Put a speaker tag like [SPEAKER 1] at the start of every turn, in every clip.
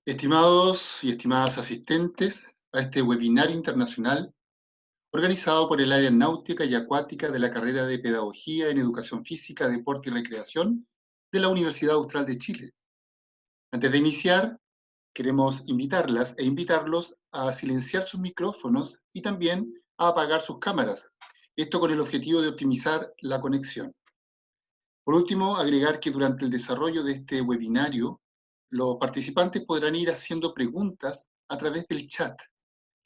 [SPEAKER 1] Estimados y estimadas asistentes a este webinario internacional organizado por el área náutica y acuática de la carrera de Pedagogía en Educación Física, Deporte y Recreación de la Universidad Austral de Chile. Antes de iniciar, queremos invitarlas e invitarlos a silenciar sus micrófonos y también a apagar sus cámaras, esto con el objetivo de optimizar la conexión. Por último, agregar que durante el desarrollo de este webinario, los participantes podrán ir haciendo preguntas a través del chat,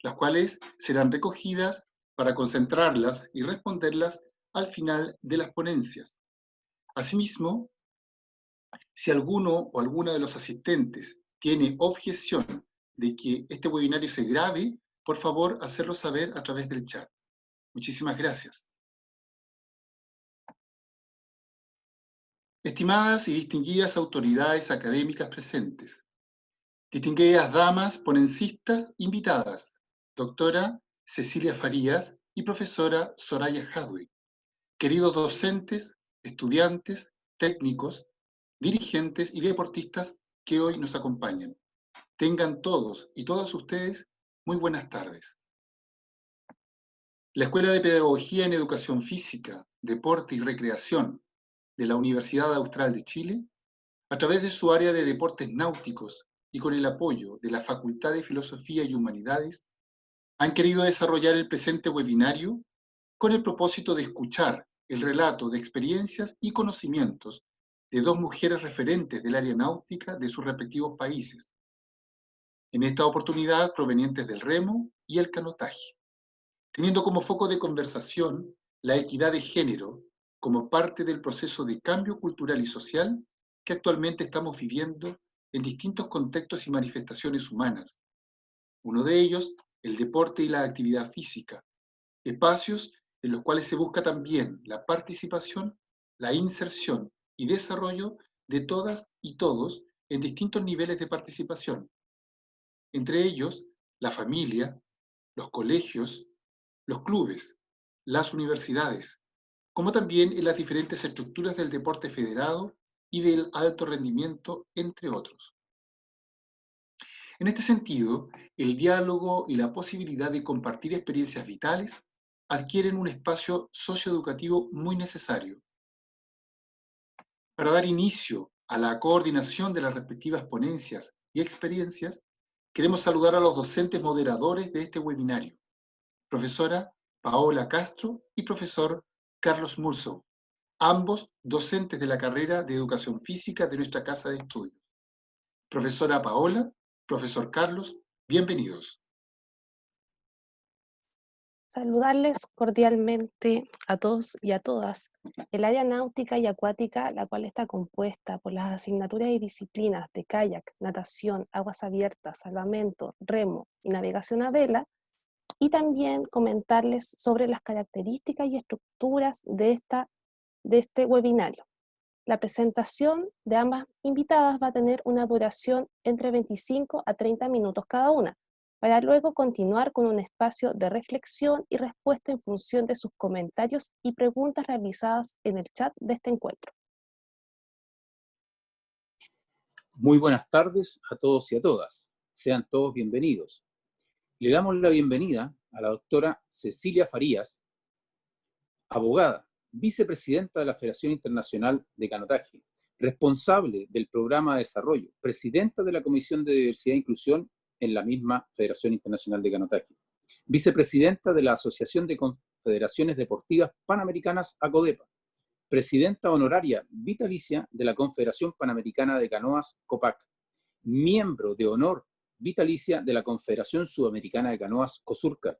[SPEAKER 1] las cuales serán recogidas para concentrarlas y responderlas al final de las ponencias. Asimismo, si alguno o alguna de los asistentes tiene objeción de que este webinario se grabe, por favor, hacerlo saber a través del chat. Muchísimas gracias. Estimadas y distinguidas autoridades académicas presentes, distinguidas damas ponencistas invitadas, doctora Cecilia Farías y profesora Soraya Hadwe, queridos docentes, estudiantes, técnicos, dirigentes y deportistas que hoy nos acompañan. Tengan todos y todas ustedes muy buenas tardes. La Escuela de Pedagogía en Educación Física, Deporte y Recreación de la Universidad Austral de Chile, a través de su área de deportes náuticos y con el apoyo de la Facultad de Filosofía y Humanidades, han querido desarrollar el presente webinario con el propósito de escuchar el relato de experiencias y conocimientos de dos mujeres referentes del área náutica de sus respectivos países, en esta oportunidad provenientes del remo y el canotaje, teniendo como foco de conversación la equidad de género como parte del proceso de cambio cultural y social que actualmente estamos viviendo en distintos contextos y manifestaciones humanas. Uno de ellos, el deporte y la actividad física, espacios en los cuales se busca también la participación, la inserción y desarrollo de todas y todos en distintos niveles de participación, entre ellos la familia, los colegios, los clubes, las universidades, como también en las diferentes estructuras del deporte federado y del alto rendimiento, entre otros. En este sentido, el diálogo y la posibilidad de compartir experiencias vitales adquieren un espacio socioeducativo muy necesario. Para dar inicio a la coordinación de las respectivas ponencias y experiencias, queremos saludar a los docentes moderadores de este webinario, profesora Paola Castro y profesor Carlos Murso, ambos docentes de la carrera de Educación Física de nuestra Casa de Estudios. Profesora Paola, profesor Carlos, bienvenidos.
[SPEAKER 2] Saludarles cordialmente a todos y a todas. El área náutica y acuática, la cual está compuesta por las asignaturas y disciplinas de kayak, natación, aguas abiertas, salvamento, remo y navegación a vela, y también comentarles sobre las características y estructuras de este webinario. La presentación de ambas invitadas va a tener una duración entre 25 a 30 minutos cada una, para luego continuar con un espacio de reflexión y respuesta en función de sus comentarios y preguntas realizadas en el chat de este encuentro.
[SPEAKER 3] Muy buenas tardes a todos y a todas. Sean todos bienvenidos. Le damos la bienvenida a la doctora Cecilia Farías, abogada, vicepresidenta de la Federación Internacional de Canotaje, responsable del programa de desarrollo, presidenta de la Comisión de Diversidad e Inclusión en la misma Federación Internacional de Canotaje, vicepresidenta de la Asociación de Confederaciones Deportivas Panamericanas, ACODEPA, presidenta honoraria vitalicia de la Confederación Panamericana de Canoas, COPAC, miembro de honor vitalicia de la Confederación Sudamericana de Canoas, COSURCA,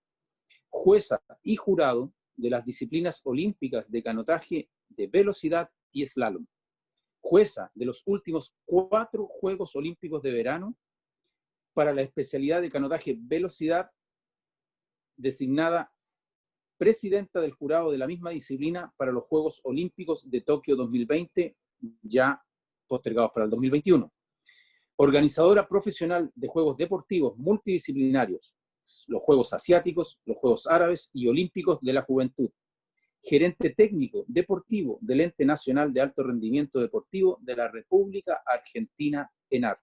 [SPEAKER 3] jueza y jurado de las disciplinas olímpicas de canotaje de velocidad y slalom, jueza de los últimos 4 Juegos Olímpicos de Verano para la especialidad de canotaje velocidad, designada presidenta del jurado de la misma disciplina para los Juegos Olímpicos de Tokio 2020, ya postergados para el 2021. Organizadora profesional de Juegos Deportivos Multidisciplinarios, los Juegos Asiáticos, los Juegos Árabes y Olímpicos de la Juventud. Gerente técnico deportivo del Ente Nacional de Alto Rendimiento Deportivo de la República Argentina, ENAR.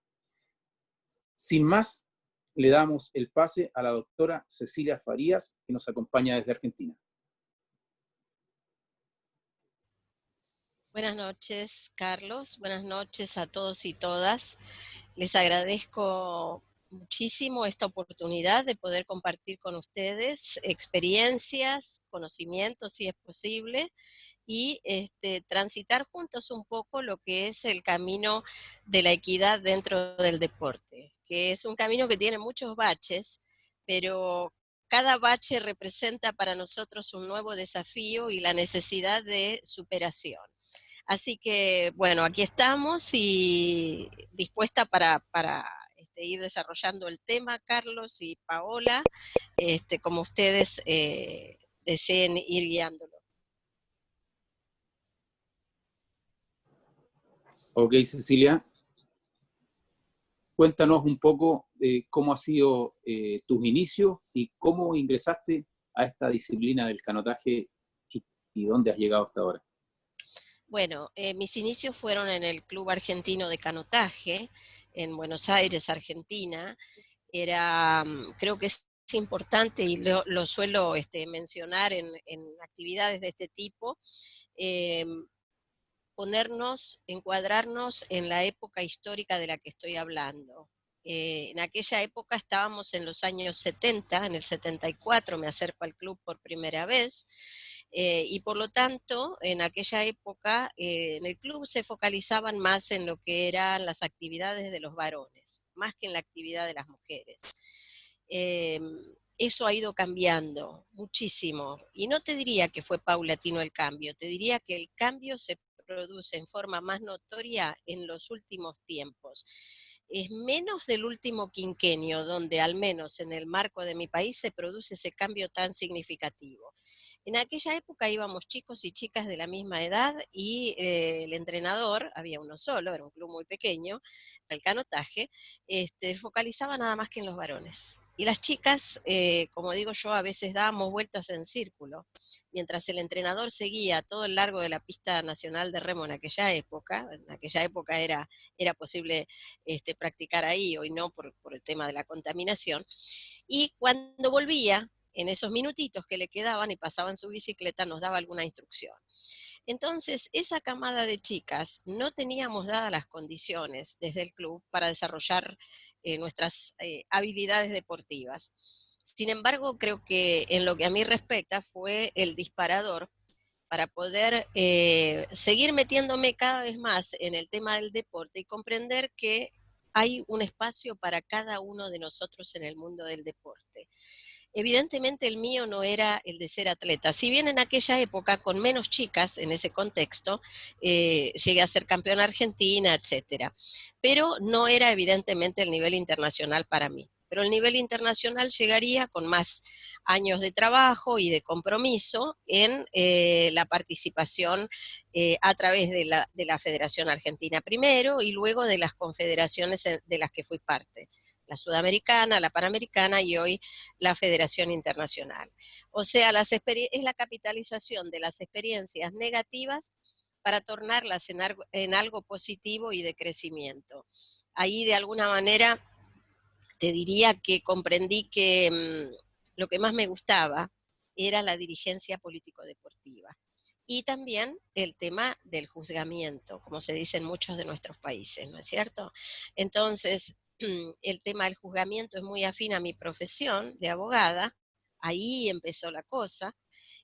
[SPEAKER 3] Sin más, le damos el pase a la doctora Cecilia Farías, que nos acompaña desde Argentina.
[SPEAKER 4] Buenas noches, Carlos. Buenas noches a todos y todas. Les agradezco muchísimo esta oportunidad de poder compartir con ustedes experiencias, conocimientos, si es posible, y transitar juntos un poco lo que es el camino de la equidad dentro del deporte, que es un camino que tiene muchos baches, pero cada bache representa para nosotros un nuevo desafío y la necesidad de superación. Así que, bueno, aquí estamos y dispuesta para ir desarrollando el tema, Carlos y Paola, como ustedes deseen ir guiándolo.
[SPEAKER 3] Ok, Cecilia. Cuéntanos un poco cómo han sido tus inicios y cómo ingresaste a esta disciplina del canotaje y dónde has llegado hasta ahora.
[SPEAKER 4] Bueno, mis inicios fueron en el Club Argentino de Canotaje, en Buenos Aires, Argentina. Creo que es importante y lo suelo mencionar en actividades de este tipo, encuadrarnos en la época histórica de la que estoy hablando. En aquella época estábamos en los años 70, en el 74 me acerco al club por primera vez, y por lo tanto, en aquella época, en el club se focalizaban más en lo que eran las actividades de los varones, más que en la actividad de las mujeres. Eso ha ido cambiando muchísimo, y no te diría que fue paulatino el cambio, te diría que el cambio se produce en forma más notoria en los últimos tiempos. Es menos del último quinquenio donde, al menos en el marco de mi país, se produce ese cambio tan significativo. En aquella época íbamos chicos y chicas de la misma edad y el entrenador, había uno solo, era un club muy pequeño, el canotaje, focalizaba nada más que en los varones. Y las chicas, como digo yo, a veces dábamos vueltas en círculo, mientras el entrenador seguía todo el largo de la pista nacional de remo en aquella época era posible practicar ahí, hoy no por el tema de la contaminación, y cuando volvía, en esos minutitos que le quedaban y pasaba en su bicicleta, nos daba alguna instrucción. Entonces, esa camada de chicas no teníamos dadas las condiciones desde el club para desarrollar nuestras habilidades deportivas. Sin embargo, creo que en lo que a mí respecta fue el disparador para poder seguir metiéndome cada vez más en el tema del deporte y comprender que hay un espacio para cada uno de nosotros en el mundo del deporte. Evidentemente el mío no era el de ser atleta, si bien en aquella época con menos chicas en ese contexto, llegué a ser campeona argentina, etcétera, pero no era evidentemente el nivel internacional para mí. Pero el nivel internacional llegaría con más años de trabajo y de compromiso en la participación a través de la Federación Argentina primero y luego de las confederaciones de las que fui parte, la Sudamericana, la Panamericana y hoy la Federación Internacional. O sea, es la capitalización de las experiencias negativas para tornarlas en algo positivo y de crecimiento. Ahí de alguna manera te diría que comprendí que lo que más me gustaba era la dirigencia político-deportiva. Y también el tema del juzgamiento, como se dice en muchos de nuestros países, ¿no es cierto? Entonces, el tema del juzgamiento es muy afín a mi profesión de abogada, ahí empezó la cosa,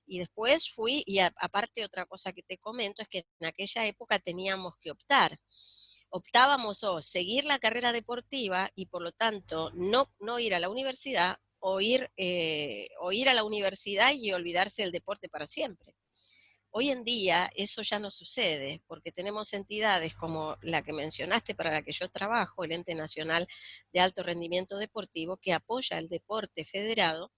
[SPEAKER 4] y después fui, y aparte otra cosa que te comento, es que en aquella época teníamos que optábamos o seguir la carrera deportiva y por lo tanto no ir a la universidad o ir a la universidad y olvidarse del deporte para siempre. Hoy en día eso ya no sucede, porque tenemos entidades como la que mencionaste para la que yo trabajo, el Ente Nacional de Alto Rendimiento Deportivo, que apoya el deporte federado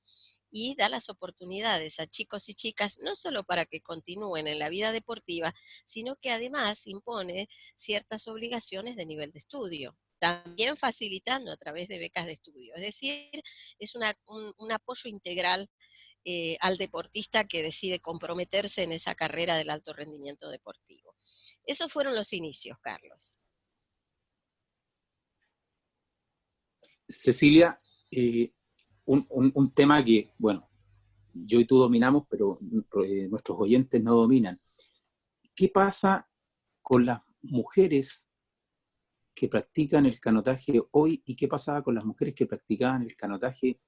[SPEAKER 4] y da las oportunidades a chicos y chicas, no solo para que continúen en la vida deportiva, sino que además impone ciertas obligaciones de nivel de estudio, también facilitando a través de becas de estudio. Es decir, es un apoyo integral al deportista que decide comprometerse en esa carrera del alto rendimiento deportivo. Esos fueron los inicios, Carlos.
[SPEAKER 3] Cecilia, un tema que, bueno, yo y tú dominamos, pero nuestros oyentes no dominan. ¿Qué pasa con las mujeres que practican el canotaje hoy y qué pasaba con las mujeres que practicaban el canotaje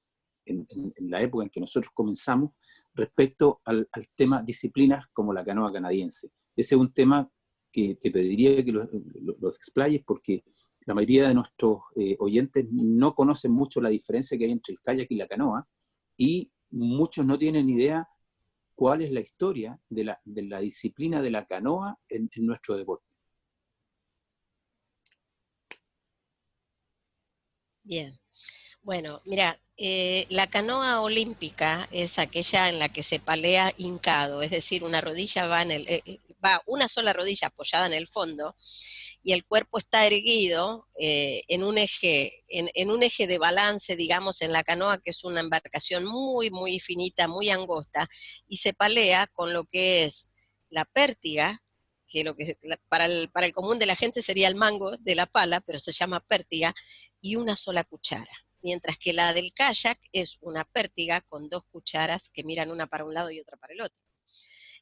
[SPEAKER 3] en la época en que nosotros comenzamos respecto al tema disciplinas como la canoa canadiense? Ese es un tema que te pediría que lo explayes porque la mayoría de nuestros oyentes no conocen mucho la diferencia que hay entre el kayak y la canoa y muchos no tienen idea cuál es la historia de la disciplina de la canoa en nuestro deporte.
[SPEAKER 4] Bien. Bueno, mira, la canoa olímpica es aquella en la que se palea hincado, es decir, una rodilla va una sola rodilla apoyada en el fondo y el cuerpo está erguido en un eje, en un eje de balance, digamos, en la canoa, que es una embarcación muy, muy finita, muy angosta, y se palea con lo que es la pértiga, que para el común de la gente sería el mango de la pala, pero se llama pértiga, y una sola cuchara. Mientras que la del kayak es una pértiga con dos cucharas que miran una para un lado y otra para el otro.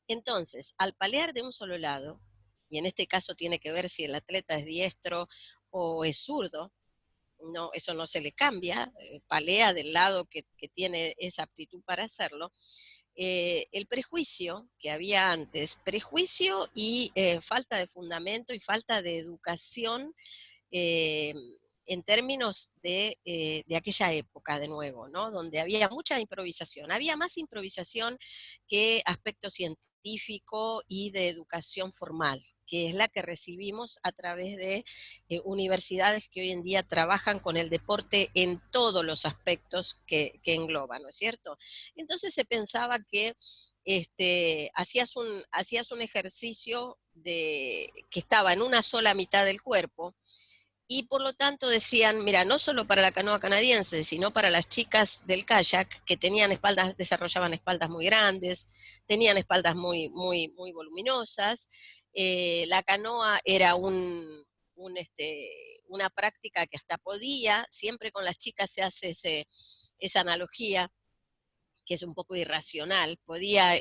[SPEAKER 4] Entonces, al palear de un solo lado, y en este caso tiene que ver si el atleta es diestro o es zurdo, no, eso no se le cambia, palea del lado que tiene esa aptitud para hacerlo. El prejuicio que había antes, prejuicio y falta de fundamento y falta de educación eh, en términos de aquella época, de nuevo, ¿no? Donde había mucha improvisación. Había más improvisación que aspecto científico y de educación formal, que es la que recibimos a través de universidades que hoy en día trabajan con el deporte en todos los aspectos que engloban, ¿no es cierto? Entonces se pensaba que hacías un ejercicio que estaba en una sola mitad del cuerpo, y por lo tanto decían, mira, no solo para la canoa canadiense, sino para las chicas del kayak que tenían espaldas, desarrollaban espaldas muy grandes, tenían espaldas muy, muy, muy voluminosas. La canoa era una práctica que hasta podía, siempre con las chicas se hace esa analogía, que es un poco irracional, podía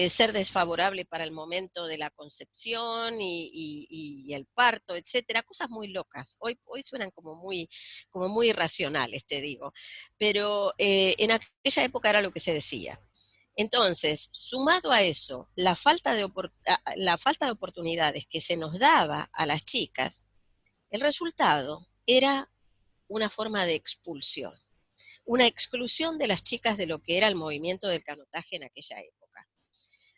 [SPEAKER 4] ser desfavorable para el momento de la concepción y el parto, etcétera, cosas muy locas. Hoy suenan como muy irracionales, te digo, pero en aquella época era lo que se decía. Entonces, sumado a eso, la falta de oportunidades que se nos daba a las chicas, el resultado era una forma de expulsión, una exclusión de las chicas de lo que era el movimiento del canotaje en aquella época.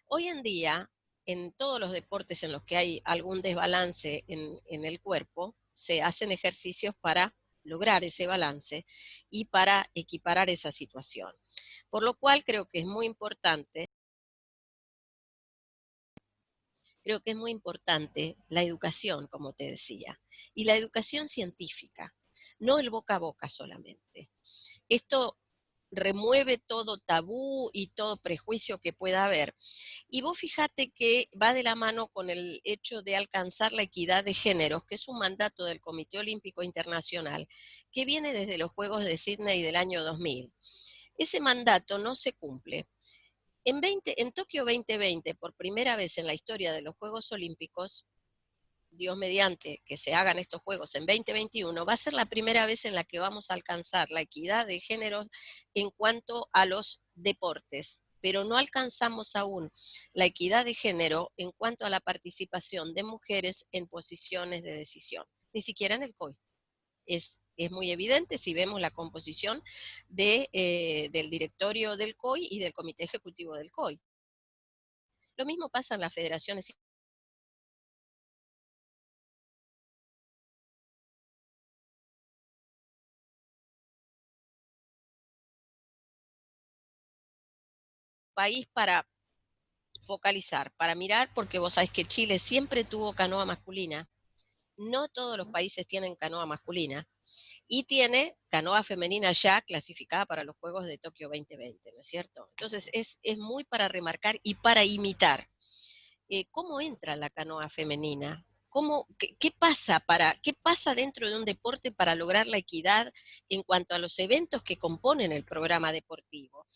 [SPEAKER 4] Hoy en día, en todos los deportes en los que hay algún desbalance en el cuerpo, se hacen ejercicios para lograr ese balance y para equiparar esa situación. Por lo cual creo que es muy importante la educación, como te decía, y la educación científica, no el boca a boca solamente. Esto remueve todo tabú y todo prejuicio que pueda haber. Y vos fíjate que va de la mano con el hecho de alcanzar la equidad de géneros, que es un mandato del Comité Olímpico Internacional, que viene desde los Juegos de Sydney del año 2000. Ese mandato no se cumple. En Tokio 2020, por primera vez en la historia de los Juegos Olímpicos, Dios mediante que se hagan estos juegos en 2021, va a ser la primera vez en la que vamos a alcanzar la equidad de género en cuanto a los deportes, pero no alcanzamos aún la equidad de género en cuanto a la participación de mujeres en posiciones de decisión, ni siquiera en el COI. Es muy evidente si vemos la composición del directorio del COI y del comité ejecutivo del COI. Lo mismo pasa en las federaciones país para focalizar, para mirar, porque vos sabés que Chile siempre tuvo canoa masculina, no todos los países tienen canoa masculina, y tiene canoa femenina ya clasificada para los Juegos de Tokio 2020, ¿no es cierto? Entonces es muy para remarcar y para imitar. ¿Cómo entra la canoa femenina qué pasa dentro de un deporte para lograr la equidad en cuanto a los eventos que componen el programa deportivo.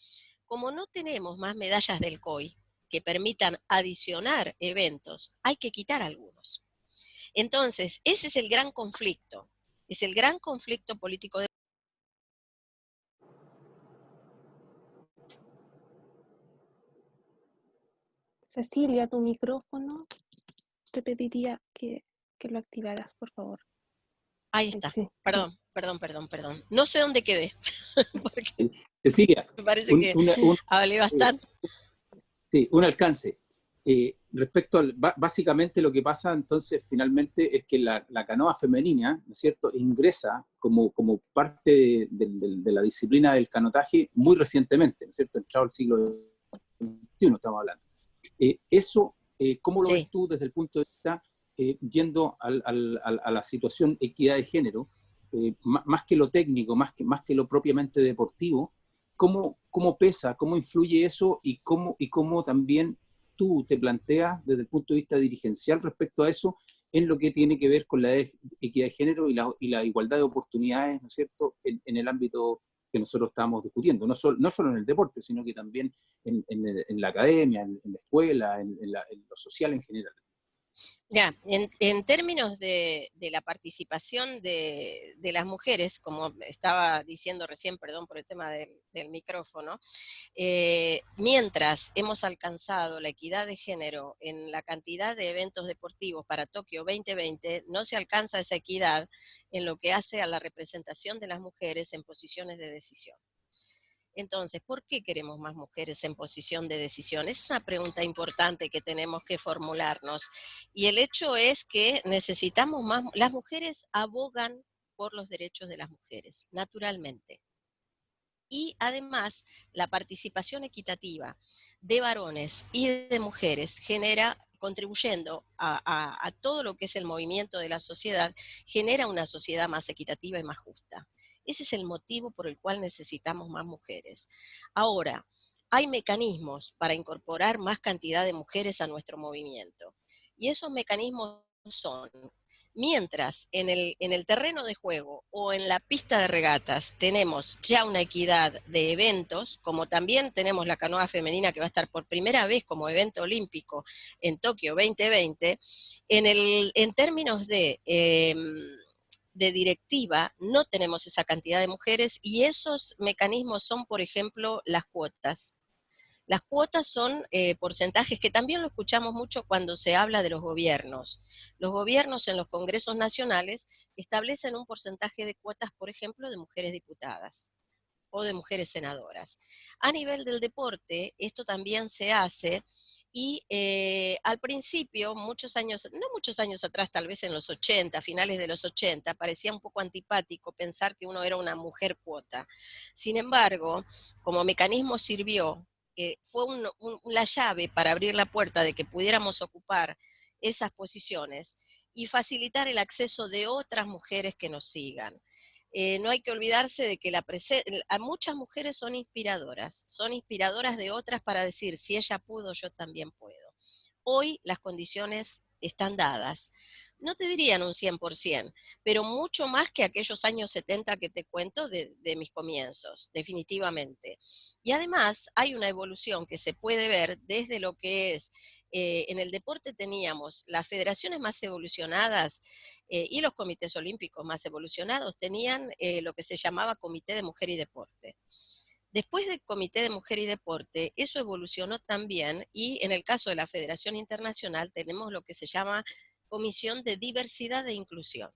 [SPEAKER 4] Como no tenemos más medallas del COI que permitan adicionar eventos, hay que quitar algunos. Entonces, ese es el gran conflicto político.
[SPEAKER 2] Cecilia, tu micrófono, te pediría que lo activaras, por favor.
[SPEAKER 4] Ahí está.
[SPEAKER 2] Sí,
[SPEAKER 4] perdón. No sé dónde quedé, porque
[SPEAKER 3] Cecilia,
[SPEAKER 4] me parece que hablé bastante.
[SPEAKER 3] Sí, un alcance. Respecto al, básicamente lo que pasa entonces finalmente es que la canoa femenina, ¿no es cierto?, ingresa como parte de la disciplina del canotaje muy recientemente, ¿no es cierto?, entrado al siglo XXI estamos hablando. Eso, ¿cómo lo ves tú desde el punto de vista, yendo a la situación equidad de género, más que lo técnico, más que lo propiamente deportivo? ¿Cómo pesa, cómo influye eso y cómo también tú te planteas desde el punto de vista dirigencial respecto a eso en lo que tiene que ver con la equidad de género y la igualdad de oportunidades, ¿no es cierto?, en el ámbito que nosotros estamos discutiendo, no solo en el deporte, sino que también en la academia, en la escuela, en lo social en general?
[SPEAKER 4] Ya, en términos de la participación de las mujeres, como estaba diciendo recién, perdón por el tema del micrófono, mientras hemos alcanzado la equidad de género en la cantidad de eventos deportivos para Tokio 2020, no se alcanza esa equidad en lo que hace a la representación de las mujeres en posiciones de decisión. Entonces, ¿por qué queremos más mujeres en posición de decisión? Es una pregunta importante que tenemos que formularnos. Y el hecho es que necesitamos más, las mujeres abogan por los derechos de las mujeres, naturalmente. Y además, la participación equitativa de varones y de mujeres genera, contribuyendo a todo lo que es el movimiento de la sociedad, genera una sociedad más equitativa y más justa. Ese es el motivo por el cual necesitamos más mujeres. Ahora, hay mecanismos para incorporar más cantidad de mujeres a nuestro movimiento. Y esos mecanismos son, mientras en el terreno de juego o en la pista de regatas tenemos ya una equidad de eventos, como también tenemos la canoa femenina que va a estar por primera vez como evento olímpico en Tokio 2020, en términos de directiva no tenemos esa cantidad de mujeres y esos mecanismos son, por ejemplo, las cuotas. Las cuotas son porcentajes que también lo escuchamos mucho cuando se habla de los gobiernos. Los gobiernos en los congresos nacionales establecen un porcentaje de cuotas, por ejemplo, de mujeres diputadas o de mujeres senadoras. A nivel del deporte, esto también se hace y al principio, no muchos años atrás, tal vez en los 80, finales de los 80, parecía un poco antipático pensar que uno era una mujer cuota. Sin embargo, como mecanismo sirvió, fue la llave para abrir la puerta de que pudiéramos ocupar esas posiciones y facilitar el acceso de otras mujeres que nos sigan. No hay que olvidarse de que a muchas mujeres son inspiradoras de otras para decir, si ella pudo, yo también puedo. Hoy las condiciones están dadas. No te dirían un 100%, pero mucho más que aquellos años 70 que te cuento de mis comienzos, definitivamente. Y además hay una evolución que se puede ver desde lo que es, en el deporte teníamos las federaciones más evolucionadas y los comités olímpicos más evolucionados tenían lo que se llamaba Comité de Mujer y Deporte. Después del Comité de Mujer y Deporte, eso evolucionó también y en el caso de la Federación Internacional tenemos lo que se llama Comisión de Diversidad e Inclusión.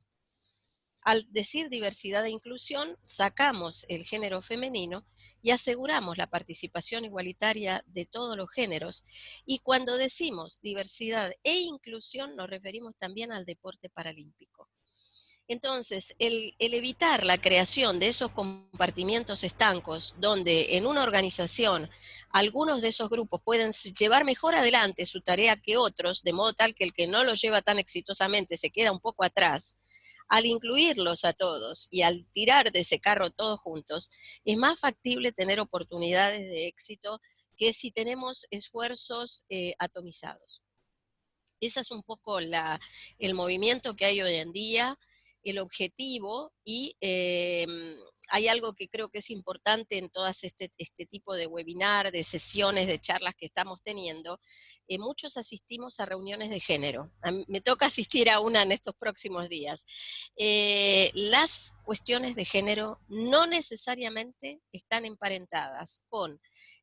[SPEAKER 4] Al decir diversidad e inclusión, sacamos el género femenino y aseguramos la participación igualitaria de todos los géneros. Y cuando decimos diversidad e inclusión, nos referimos también al deporte paralímpico. Entonces, el evitar la creación de esos compartimientos estancos, donde en una organización algunos de esos grupos pueden llevar mejor adelante su tarea que otros, de modo tal que el que no lo lleva tan exitosamente se queda un poco atrás, al incluirlos a todos y al tirar de ese carro todos juntos, es más factible tener oportunidades de éxito que si tenemos esfuerzos atomizados. Ese es un poco el movimiento que hay hoy en día, el objetivo, y hay algo que creo que es importante en todas este tipo de webinar, de sesiones, de charlas que estamos teniendo. Muchos asistimos a reuniones de género. Me toca asistir a una en estos próximos días. Las cuestiones de género no necesariamente están emparentadas con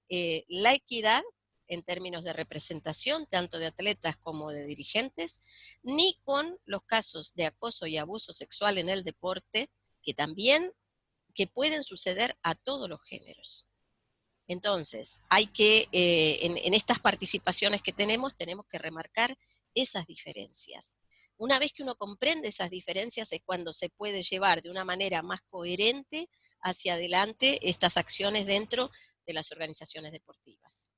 [SPEAKER 4] la equidad en términos de representación, tanto de atletas como de dirigentes, ni con los casos de acoso y abuso sexual en el deporte, que también que pueden suceder a todos los géneros. Entonces, hay que, en estas participaciones que tenemos que remarcar esas diferencias. Una vez que uno comprende esas diferencias es cuando se puede llevar de una manera más coherente hacia adelante estas acciones dentro de las organizaciones deportivas.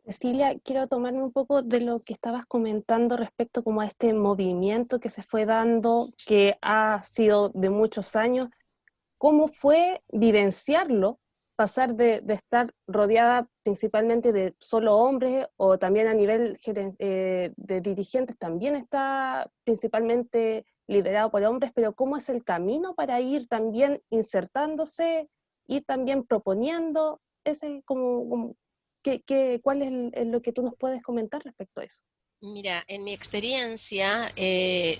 [SPEAKER 2] Cecilia, quiero tomarme un poco de lo que estabas comentando respecto como a este movimiento que se fue dando, que ha sido de muchos años. ¿Cómo fue vivenciarlo, pasar de estar rodeada principalmente de solo hombres, o también a nivel de dirigentes también está principalmente liderado por hombres, pero cómo es el camino para ir también insertándose, ir también proponiendo, ¿cuál es lo que tú nos puedes comentar respecto a eso?
[SPEAKER 4] Mira, en mi experiencia,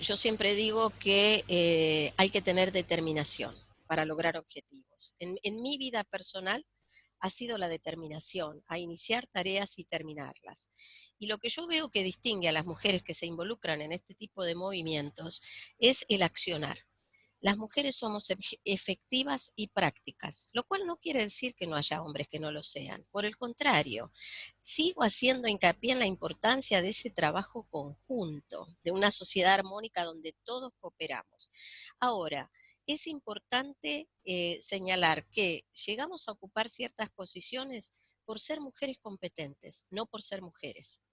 [SPEAKER 4] yo siempre digo que hay que tener determinación para lograr objetivos. En mi vida personal ha sido la determinación a iniciar tareas y terminarlas. Y lo que yo veo que distingue a las mujeres que se involucran en este tipo de movimientos es el accionar. Las mujeres somos efectivas y prácticas, lo cual no quiere decir que no haya hombres que no lo sean. Por el contrario, sigo haciendo hincapié en la importancia de ese trabajo conjunto, de una sociedad armónica donde todos cooperamos. Ahora, es importante señalar que llegamos a ocupar ciertas posiciones por ser mujeres competentes, no por ser mujeres.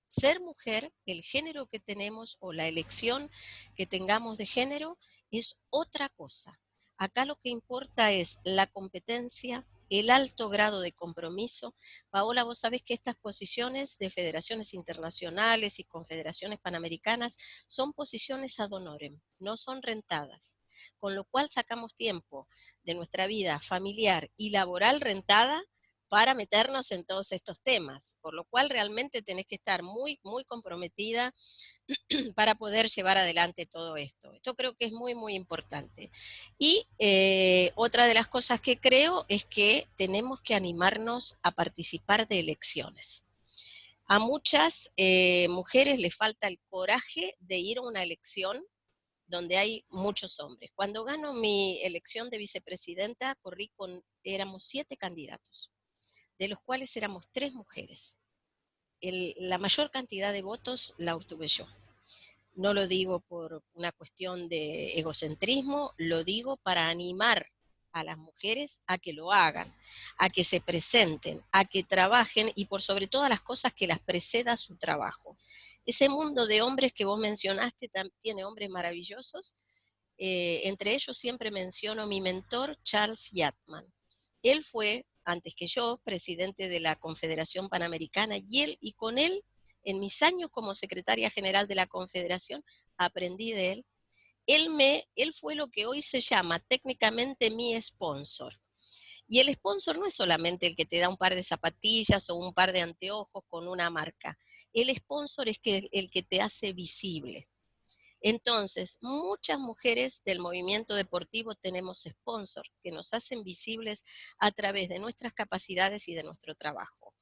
[SPEAKER 4] Ser mujer, el género que tenemos o la elección que tengamos de género es otra cosa. Acá lo que importa es la competencia, el alto grado de compromiso. Paola, vos sabés que estas posiciones de federaciones internacionales y confederaciones panamericanas son posiciones ad honorem, no son rentadas. Con lo cual sacamos tiempo de nuestra vida familiar y laboral rentada para meternos en todos estos temas, por lo cual realmente tenés que estar muy, muy comprometida para poder llevar adelante todo esto. Esto creo que es muy, muy importante. Y otra de las cosas que creo es que tenemos que animarnos a participar de elecciones. A muchas mujeres les falta el coraje de ir a una elección donde hay muchos hombres. Cuando gano mi elección de vicepresidenta, éramos 7 candidatos, de los cuales éramos 3 mujeres. La mayor cantidad de votos la obtuve yo. No lo digo por una cuestión de egocentrismo, lo digo para animar a las mujeres a que lo hagan, a que se presenten, a que trabajen y por sobre todas las cosas que las preceda su trabajo. Ese mundo de hombres que vos mencionaste tiene hombres maravillosos, entre ellos siempre menciono mi mentor Charles Yatman. Él fue, antes que yo, presidente de la Confederación Panamericana y con él, en mis años como secretaria general de la Confederación, aprendí de él. Él fue lo que hoy se llama técnicamente mi sponsor. Y el sponsor no es solamente el que te da un par de zapatillas o un par de anteojos con una marca. El sponsor es el que te hace visible. Entonces, muchas mujeres del movimiento deportivo tenemos sponsors que nos hacen visibles a través de nuestras capacidades y de nuestro trabajo.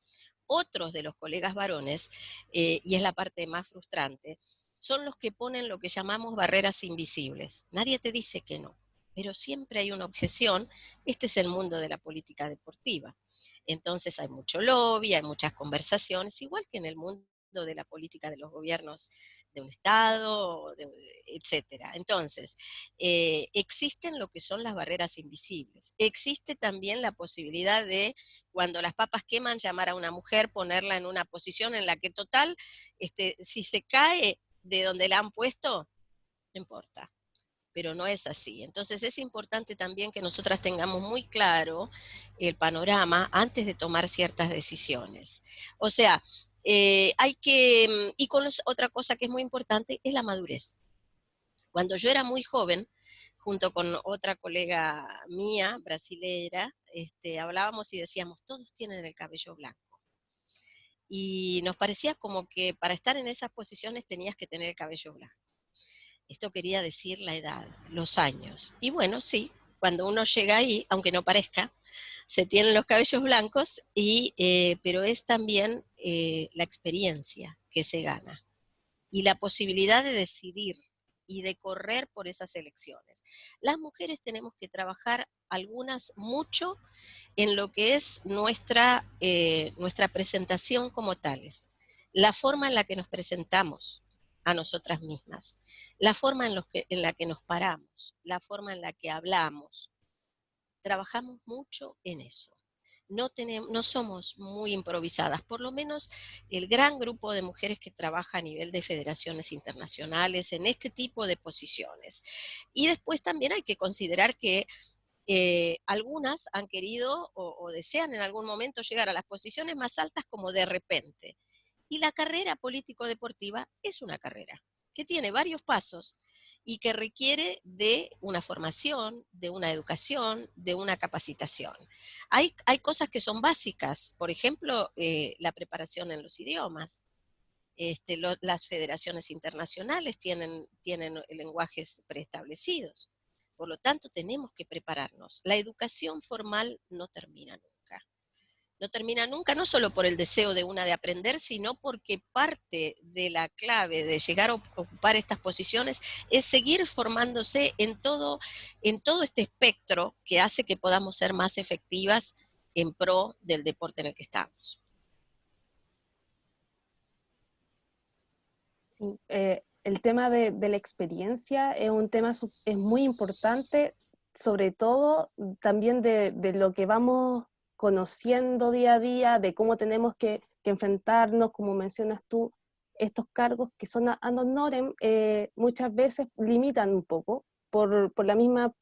[SPEAKER 4] Otros de los colegas varones, y es la parte más frustrante, son los que ponen lo que llamamos barreras invisibles. Nadie te dice que no, pero siempre hay una objeción. Este es el mundo de la política deportiva. Entonces hay mucho lobby, hay muchas conversaciones, igual que en el mundo de la política de los gobiernos de un estado, etcétera. Entonces, existen lo que son las barreras invisibles. Existe también la posibilidad de, cuando las papas queman, llamar a una mujer, ponerla en una posición en la que total, si se cae de donde la han puesto, no importa. Pero no es así. Entonces es importante también que nosotras tengamos muy claro el panorama antes de tomar ciertas decisiones. O sea, Otra cosa que es muy importante es la madurez. Cuando yo era muy joven, junto con otra colega mía, brasilera, hablábamos y decíamos, todos tienen el cabello blanco. Y nos parecía como que para estar en esas posiciones tenías que tener el cabello blanco. Esto quería decir la edad, los años. Y bueno, sí, cuando uno llega ahí, aunque no parezca, se tienen los cabellos blancos, pero es también la experiencia que se gana y la posibilidad de decidir y de correr por esas elecciones. Las mujeres tenemos que trabajar algunas mucho en lo que es nuestra presentación como tales, la forma en la que nos presentamos a nosotras mismas, la forma en la que nos paramos, la forma en la que hablamos. Trabajamos mucho en eso. No somos muy improvisadas, por lo menos el gran grupo de mujeres que trabaja a nivel de federaciones internacionales en este tipo de posiciones. Y después también hay que considerar que algunas han querido o desean en algún momento llegar a las posiciones más altas como de repente. Y la carrera político-deportiva es una carrera que tiene varios pasos y que requiere de una formación, de una educación, de una capacitación. Hay cosas que son básicas, por ejemplo, la preparación en los idiomas. Las federaciones internacionales tienen lenguajes preestablecidos. Por lo tanto, tenemos que prepararnos. La educación formal no termina nunca. No termina nunca, no solo por el deseo de una de aprender, sino porque parte de la clave de llegar a ocupar estas posiciones es seguir formándose en todo este espectro que hace que podamos ser más efectivas en pro del deporte en el que estamos.
[SPEAKER 2] Sí, el tema de la experiencia es un tema es muy importante, sobre todo también de lo que vamos conociendo día a día, de cómo tenemos que enfrentarnos, como mencionas tú, estos cargos que son ad honorem, muchas veces limitan un poco por la misma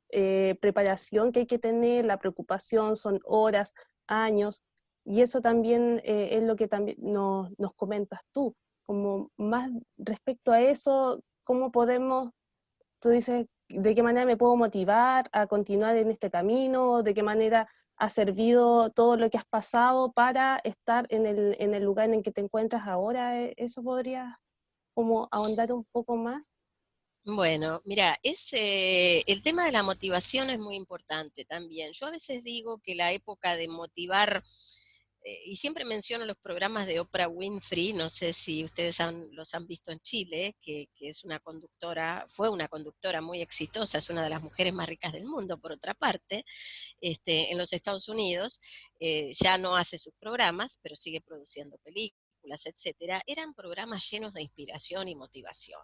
[SPEAKER 2] preparación que hay que tener, la preocupación, son horas, años, y eso también es lo que también nos comentas tú, como más respecto a eso, cómo podemos, tú dices, de qué manera me puedo motivar a continuar en este camino, de qué manera ha servido todo lo que has pasado para estar en el lugar en el que te encuentras ahora. ¿Eso podría como ahondar un poco más?
[SPEAKER 4] Bueno, mira, el tema de la motivación es muy importante también. Yo a veces digo que la época de motivar, y siempre menciono los programas de Oprah Winfrey, no sé si ustedes los han visto en Chile, que es fue una conductora muy exitosa, es una de las mujeres más ricas del mundo, por otra parte, en los Estados Unidos, ya no hace sus programas, pero sigue produciendo películas, etcétera. Eran programas llenos de inspiración y motivación.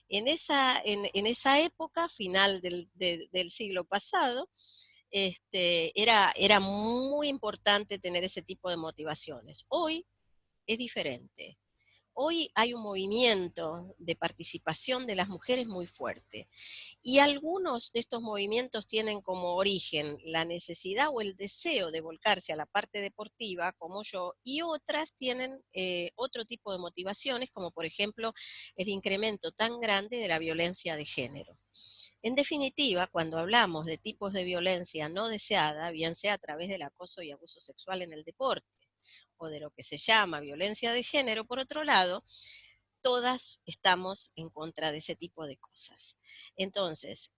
[SPEAKER 4] En esa época, final del siglo pasado, era muy importante tener ese tipo de motivaciones. Hoy es diferente. Hoy hay un movimiento de participación de las mujeres muy fuerte. Y algunos de estos movimientos tienen como origen la necesidad o el deseo de volcarse a la parte deportiva, como yo, y otras tienen otro tipo de motivaciones, como por ejemplo el incremento tan grande de la violencia de género. En definitiva, cuando hablamos de tipos de violencia no deseada, bien sea a través del acoso y abuso sexual en el deporte, o de lo que se llama violencia de género, por otro lado, todas estamos en contra de ese tipo de cosas. Entonces,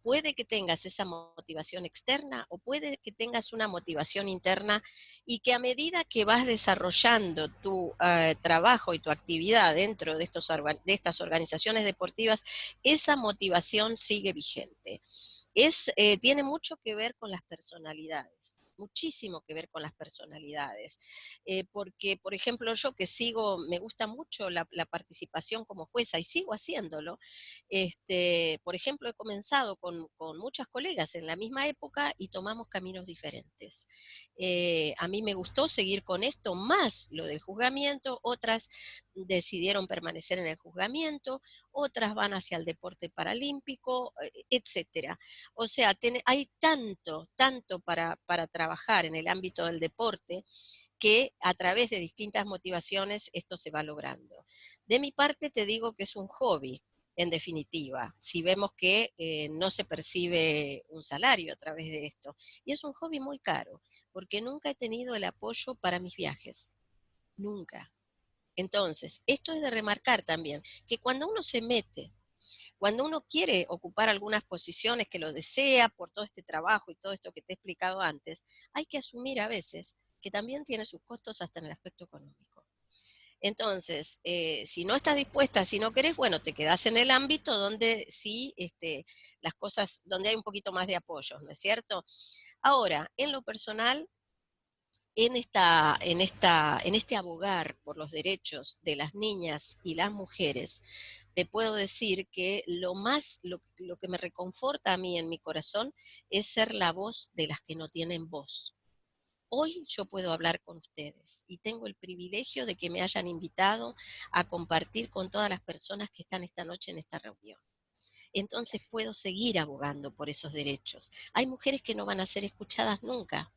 [SPEAKER 4] puede que tengas esa motivación externa o puede que tengas una motivación interna y que a medida que vas desarrollando tu trabajo y tu actividad dentro de estas organizaciones deportivas, esa motivación sigue vigente. Tiene mucho que ver con las personalidades, muchísimo que ver con las personalidades, porque, por ejemplo, yo que me gusta mucho la participación como jueza y sigo haciéndolo, por ejemplo, he comenzado con muchas colegas en la misma época y tomamos caminos diferentes. A mí me gustó seguir con esto, más lo del juzgamiento, otras decidieron permanecer en el juzgamiento, otras van hacia el deporte paralímpico, etcétera. O sea, hay tanto para trabajar en el ámbito del deporte, que a través de distintas motivaciones esto se va logrando. De mi parte te digo que es un hobby, en definitiva, si vemos que no se percibe un salario a través de esto. Y es un hobby muy caro, porque nunca he tenido el apoyo para mis viajes, nunca. Entonces, esto es de remarcar también, que cuando uno se mete, cuando uno quiere ocupar algunas posiciones que lo desea por todo este trabajo y todo esto que te he explicado antes, hay que asumir a veces que también tiene sus costos hasta en el aspecto económico. Entonces, si no estás dispuesta, si no querés, bueno, te quedás en el ámbito donde sí, las cosas, donde hay un poquito más de apoyo, ¿no es cierto? Ahora, en lo personal, en este abogar por los derechos de las niñas y las mujeres, te puedo decir que lo que me reconforta a mí en mi corazón es ser la voz de las que no tienen voz. Hoy yo puedo hablar con ustedes y tengo el privilegio de que me hayan invitado a compartir con todas las personas que están esta noche en esta reunión. Entonces puedo seguir abogando por esos derechos. Hay mujeres que no van a ser escuchadas nunca,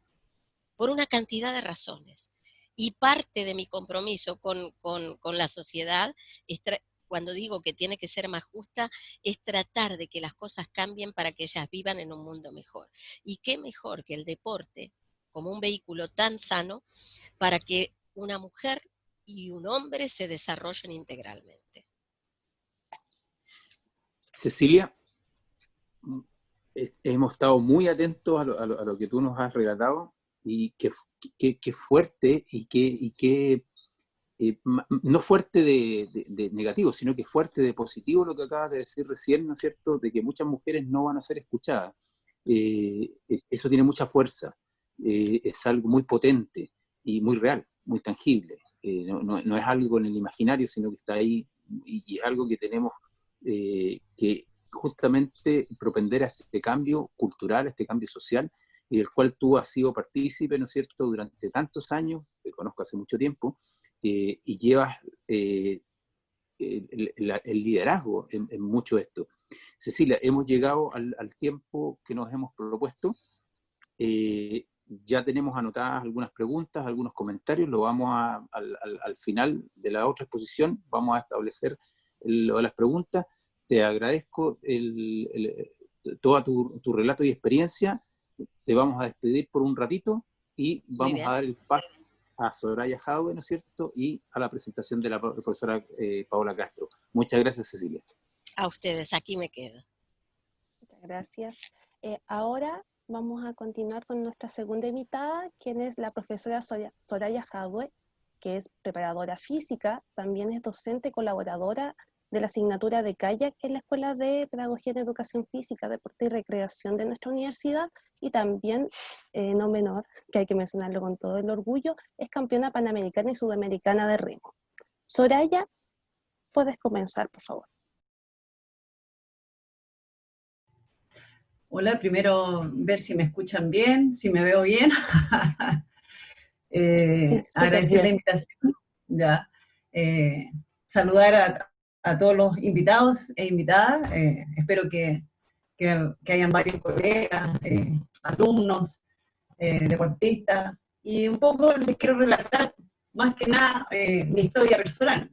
[SPEAKER 4] por una cantidad de razones. Y parte de mi compromiso con la sociedad, cuando digo que tiene que ser más justa, es tratar de que las cosas cambien para que ellas vivan en un mundo mejor. Y qué mejor que el deporte, como un vehículo tan sano, para que una mujer y un hombre se desarrollen integralmente.
[SPEAKER 3] Cecilia, hemos estado muy atentos a lo que tú nos has relatado, y qué fuerte, no fuerte de negativo, sino que fuerte de positivo lo que acabas de decir recién, ¿no es cierto?, de que muchas mujeres no van a ser escuchadas. Eso tiene mucha fuerza, es algo muy potente y muy real, muy tangible. No es algo en el imaginario, sino que está ahí, y es algo que tenemos que justamente propender a este cambio cultural, a este cambio social, y del cual tú has sido partícipe, ¿no es cierto?, durante tantos años, te conozco hace mucho tiempo, y llevas el liderazgo en mucho de esto. Cecilia, hemos llegado al tiempo que nos hemos propuesto. Ya tenemos anotadas algunas preguntas, algunos comentarios, lo vamos al final de la otra exposición, vamos a establecer lo de las preguntas. Te agradezco todo tu relato y experiencia. Te vamos a despedir por un ratito y vamos a dar el paso a Soraya Jadwe, ¿no es cierto?, y a la presentación de la profesora Paola Castro. Muchas gracias, Cecilia.
[SPEAKER 4] A ustedes, aquí me quedo.
[SPEAKER 2] Muchas gracias. Ahora vamos a continuar con nuestra segunda invitada, quien es la profesora Soraya Jadwe, que es preparadora física, también es docente colaboradora de la asignatura de kayak en la Escuela de Pedagogía en Educación Física, Deporte y Recreación de nuestra universidad, y también, no menor, que hay que mencionarlo con todo el orgullo, es campeona panamericana y sudamericana de remo. Soraya, puedes comenzar, por favor.
[SPEAKER 5] Hola, primero ver si me escuchan bien, si me veo bien.
[SPEAKER 2] Sí,
[SPEAKER 5] agradecer la invitación. Ya. Saludar a todos los invitados e invitadas. Espero que hayan varios colegas, alumnos, deportistas. Y un poco les quiero relatar, más que nada, mi historia personal.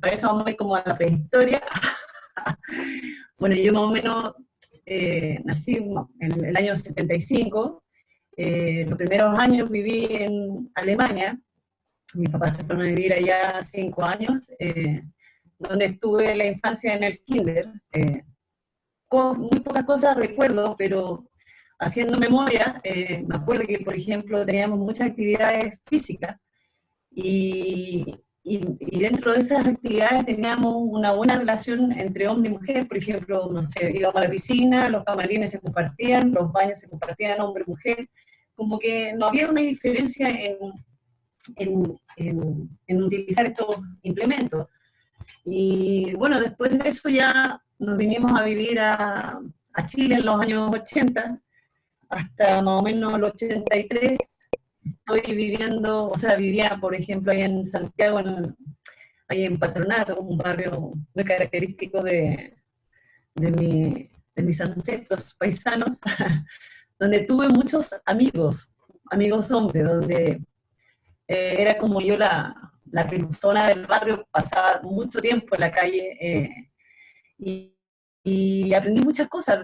[SPEAKER 5] Para eso vamos a ir como a la prehistoria. Bueno, yo más o menos nací en el año 75. Los primeros años viví en Alemania. Mis papás se fueron a vivir allá 5 años, donde estuve la infancia en el kinder. Muy pocas cosas recuerdo, pero haciendo memoria, me acuerdo que, por ejemplo, teníamos muchas actividades físicas, y dentro de esas actividades teníamos una buena relación entre hombre y mujer. Por ejemplo, no sé, íbamos a la piscina, los camarines se compartían, los baños se compartían hombre y mujer, como que no había una diferencia en utilizar estos implementos. Y bueno, después de eso ya nos vinimos a vivir a Chile en los años 80, hasta más o menos el 83. Estoy viviendo, o sea, vivía, por ejemplo, ahí en Santiago, ahí en Patronato, un barrio muy característico de mis ancestros paisanos, donde tuve muchos amigos hombres, donde era como yo la persona del barrio, pasaba mucho tiempo en la calle y, y aprendí muchas cosas,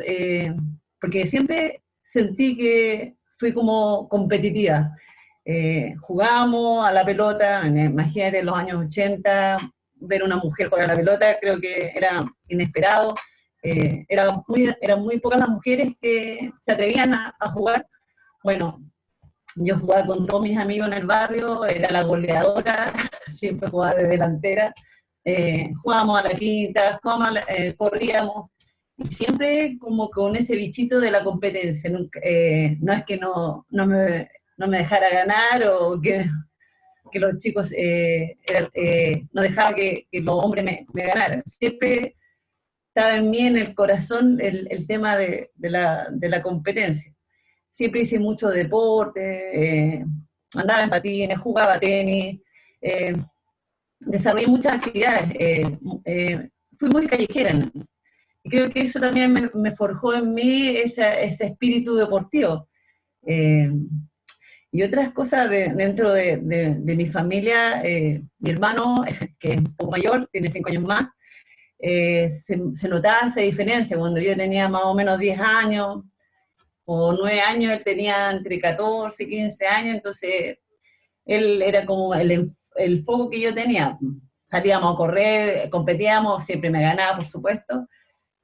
[SPEAKER 5] porque siempre sentí que fui como competitiva. Jugábamos a la pelota, imagínate en los años 80, ver una mujer jugar a la pelota, creo que era inesperado. Eran muy pocas las mujeres que se atrevían a jugar. Bueno, yo jugaba con todos mis amigos en el barrio, era la goleadora, siempre jugaba de delantera. Jugábamos a la quinta, corríamos, y siempre como con ese bichito de la competencia. No es que no me dejara ganar o que los chicos no dejaban que los hombres me ganaran. Siempre estaba en mí, en el corazón, el tema de la competencia. Siempre hice mucho deporte, andaba en patines, jugaba tenis, desarrollé muchas actividades, fui muy callejera, ¿no? Y creo que eso también me forjó en mí ese espíritu deportivo. Y otras cosas dentro de mi familia, mi hermano, que es un poco mayor, tiene 5 años más, se notaba esa diferencia. Cuando yo tenía más o menos 10 años o 9 años, él tenía entre 14 y 15 años, entonces él era como el foco que yo tenía. Salíamos a correr, competíamos, siempre me ganaba, por supuesto,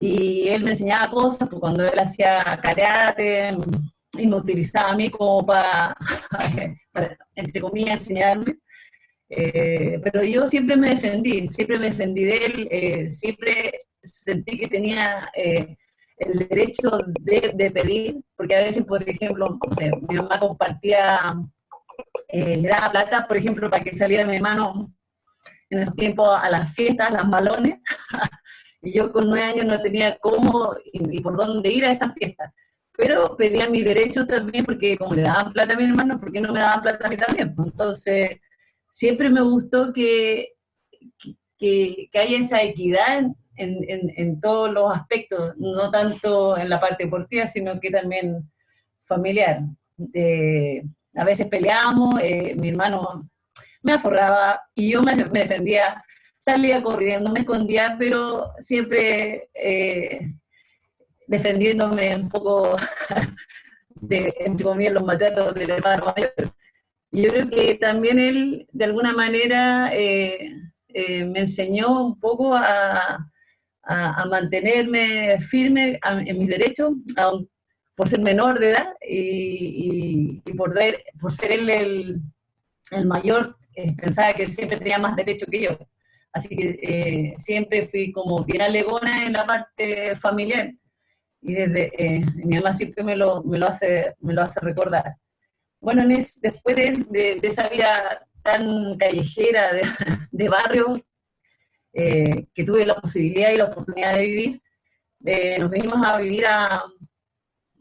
[SPEAKER 5] y él me enseñaba cosas, pues cuando él hacía karate, y me utilizaba a mí como para entre comillas, enseñarme. Pero yo siempre me defendí de él, siempre sentí que tenía el derecho de pedir, porque a veces, por ejemplo, no sé, mi mamá compartía, le daba plata, por ejemplo, para que saliera mi hermano en ese tiempo a las fiestas, las malones, y yo con 9 años no tenía cómo y por dónde ir a esas fiestas. Pero pedía mis derechos también, porque como le daban plata a mi hermano, ¿por qué no me daban plata a mí también? Entonces, siempre me gustó que haya esa equidad en todos los aspectos, no tanto en la parte deportiva, sino que también familiar. A veces peleábamos, mi hermano me aforraba y yo me defendía, salía corriendo, me escondía, pero siempre defendiéndome un poco entre comillas, los maltratos del hermano mayor. Y yo creo que también él, de alguna manera, me enseñó un poco a mantenerme firme en mis derechos, por ser menor de edad y por ser él el mayor, pensaba que él siempre tenía más derecho que yo. Así que siempre fui como bien alegona en la parte familiar. Y desde mi mamá siempre me lo hace recordar. Bueno, después de esa vida tan callejera de barrio, que tuve la posibilidad y la oportunidad de vivir, nos venimos a vivir a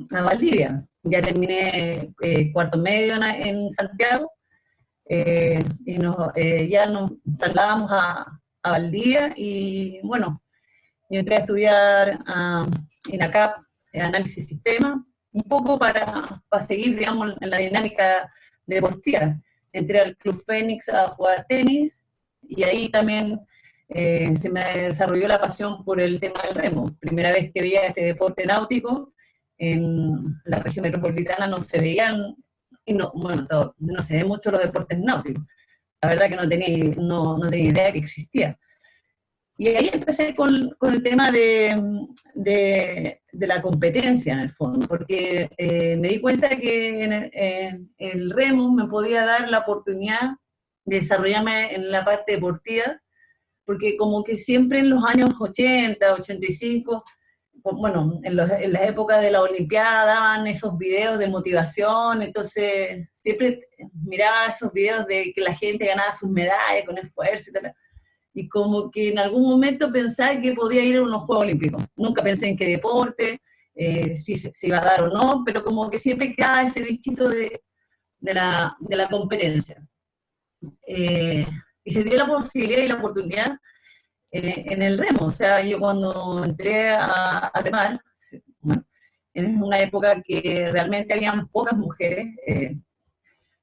[SPEAKER 5] Valdivia. Ya terminé cuarto medio en Santiago, y ya nos trasladamos a Valdivia, y bueno, yo entré a estudiar INACAP, análisis sistema, un poco para seguir, digamos, en la dinámica deportiva. Entré al Club Fénix a jugar tenis, y ahí también se me desarrolló la pasión por el tema del remo. Primera vez que veía este deporte náutico, en la región metropolitana no se veían, y no se ven mucho los deportes náuticos. La verdad que no tenía idea que existía. Y ahí empecé con el tema de la competencia, en el fondo, porque me di cuenta que en el remo me podía dar la oportunidad de desarrollarme en la parte deportiva, porque como que siempre en los años 80, 85, bueno, en la época de la Olimpiada daban esos videos de motivación, entonces siempre miraba esos videos de que la gente ganaba sus medallas con esfuerzo y tal. Y como que en algún momento pensaba que podía ir a unos Juegos Olímpicos. Nunca pensé en qué deporte, si se iba a dar o no, pero como que siempre quedaba ese bichito de la competencia. Y se dio la posibilidad y la oportunidad en el remo. O sea, yo cuando entré a remar, bueno, en una época que realmente habían pocas mujeres.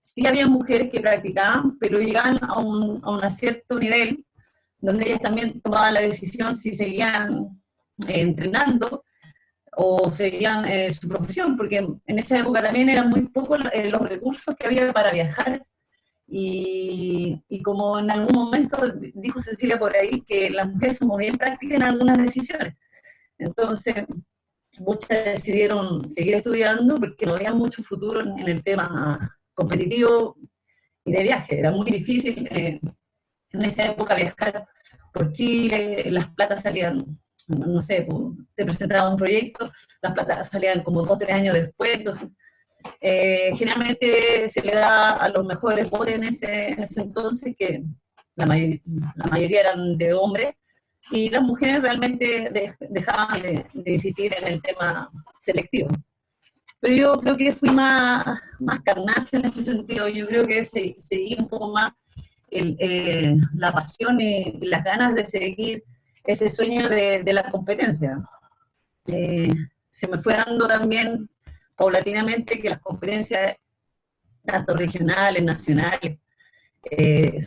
[SPEAKER 5] Sí había mujeres que practicaban, pero llegaban a un cierto nivel donde ellas también tomaban la decisión si seguían entrenando o seguían su profesión, porque en esa época también eran muy pocos los recursos que había para viajar. Y como en algún momento dijo Cecilia por ahí, que las mujeres somos bien prácticas en algunas decisiones. Entonces, muchas decidieron seguir estudiando porque no había mucho futuro en el tema competitivo y de viaje. Era muy difícil en esa época viajar por Chile, las platas salían, no sé, te presentaba un proyecto, las platas salían como 2 o 3 años después, entonces generalmente se le da a los mejores botes en ese entonces, que la mayoría eran de hombres, y las mujeres realmente dejaban de insistir en el tema selectivo. Pero yo creo que fui más carnaza en ese sentido, yo creo que seguí un poco más la pasión y las ganas de seguir ese sueño de la competencia. Se me fue dando también paulatinamente que las competencias, tanto regionales, nacionales,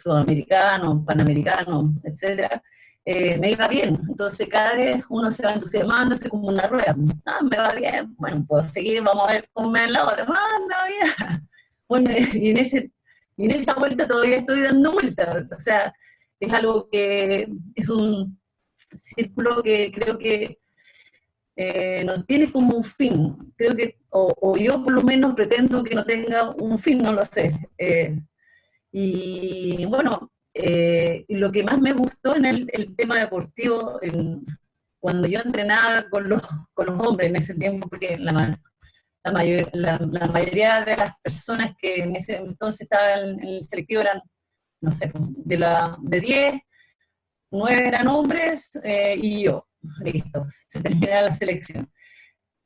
[SPEAKER 5] sudamericanos, panamericanos, etcétera, me iba bien. Entonces cada vez uno se va entusiasmándose como una rueda. Ah, me va bien, bueno, puedo seguir, vamos a ver cómo me va la otra. Ah, me va bien. Bueno, y en esa vuelta todavía estoy dando vueltas. O sea, es algo que es un círculo que creo que no tiene como un fin. Creo que, o yo por lo menos pretendo que no tenga un fin, no lo sé. Y bueno, lo que más me gustó en el tema deportivo, cuando yo entrenaba con los hombres en ese tiempo, porque la mayoría de las personas que en ese entonces estaban en el selectivo eran, no sé, de 10, 9 eran hombres y yo. Listo, se termina la selección.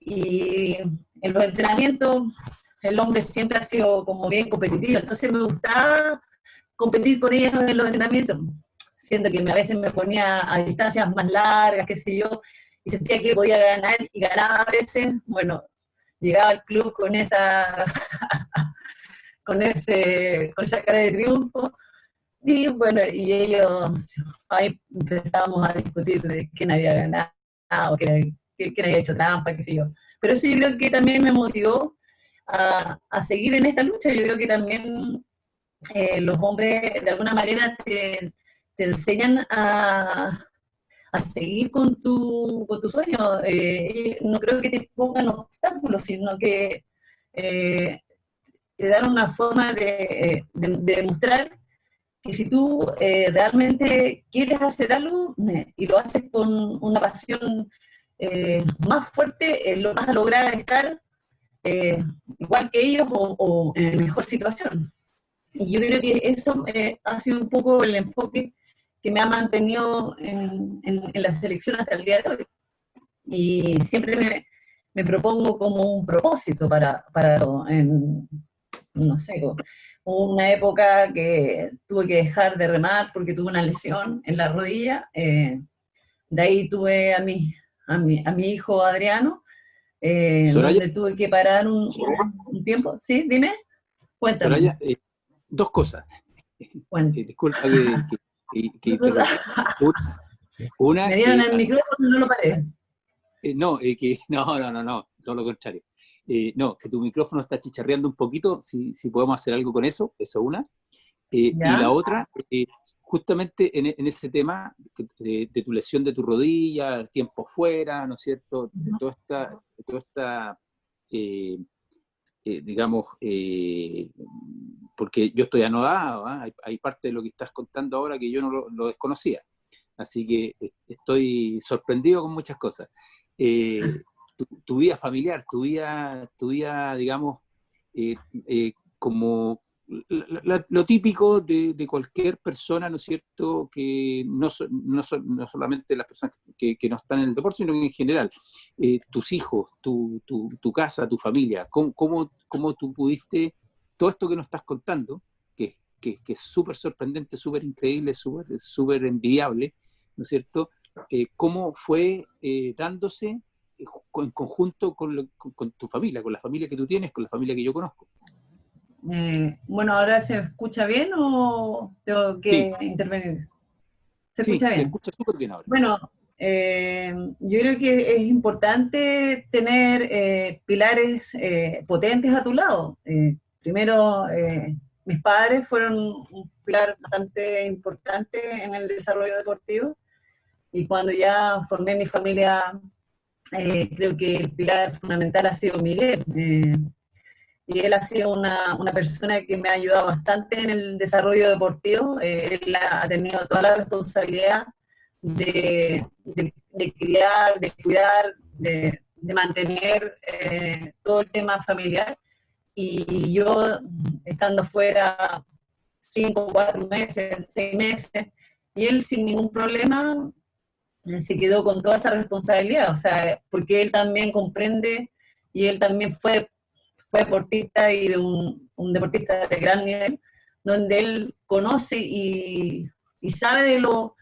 [SPEAKER 5] Y en los entrenamientos el hombre siempre ha sido como bien competitivo, entonces me gustaba competir con ellos en los entrenamientos, siendo que a veces me ponía a distancias más largas, qué sé yo, y sentía que podía ganar, y ganaba a veces. Bueno, llegaba al club con esa con esa cara de triunfo, y bueno, y ellos, ahí empezábamos a discutir de quién había ganado, quién había hecho trampa, qué sé yo. Pero eso yo creo que también me motivó a seguir en esta lucha. Yo creo que también los hombres de alguna manera te enseñan a seguir con tu sueño. No creo que te pongan obstáculos, sino que te dan una forma de demostrar que si tú realmente quieres hacer algo y lo haces con una pasión más fuerte, lo vas a lograr estar igual que ellos o en mejor situación. Y yo creo que eso ha sido un poco el enfoque que me ha mantenido en la selección hasta el día de hoy. Y siempre me propongo como un propósito para todo. No sé, hubo una época que tuve que dejar de remar porque tuve una lesión en la rodilla. De ahí tuve a mi hijo Adriano,
[SPEAKER 3] Soraya,
[SPEAKER 5] donde tuve que parar un tiempo. ¿Sí? Dime, cuéntame.
[SPEAKER 3] Soraya, dos cosas. Disculpa que interrumpa. Una,
[SPEAKER 5] Me dieron el micrófono y no lo paré.
[SPEAKER 3] no, no, todo lo contrario. No, que tu micrófono está chicharreando un poquito, si podemos hacer algo con eso, eso una. Y la otra, justamente en ese tema de tu lesión de tu rodilla, el tiempo fuera, ¿no es cierto? De toda esta digamos, porque yo estoy anodado, ¿eh? Hay parte de lo que estás contando ahora que yo no lo desconocía. Así que estoy sorprendido con muchas cosas. Tu vida familiar, tu vida digamos, como lo típico de cualquier persona, ¿no es cierto?, que no solamente las personas que no están en el deporte, sino que en general, tus hijos, tu casa, tu familia, cómo tú pudiste, todo esto que nos estás contando, que es súper sorprendente, súper increíble, súper envidiable, ¿no es cierto?, cómo fue dándose en conjunto con tu familia, con la familia que tú tienes, con la familia que yo conozco.
[SPEAKER 5] Bueno, ¿ahora se escucha bien o tengo que intervenir? ¿Se escucha bien?
[SPEAKER 3] Se escucha súper bien ahora.
[SPEAKER 5] Bueno, yo creo que es importante tener pilares potentes a tu lado. Primero, mis padres fueron un pilar bastante importante en el desarrollo deportivo, y cuando ya formé mi familia, creo que el pilar fundamental ha sido Miguel. Y él ha sido una persona que me ha ayudado bastante en el desarrollo deportivo. Él ha tenido toda la responsabilidad de criar, de cuidar, de mantener todo el tema familiar. Y yo, estando fuera 5, 4 meses, 6 meses, y él sin ningún problema se quedó con toda esa responsabilidad, o sea, porque él también comprende, y él también fue deportista, y de un deportista de gran nivel, donde él conoce y sabe de lo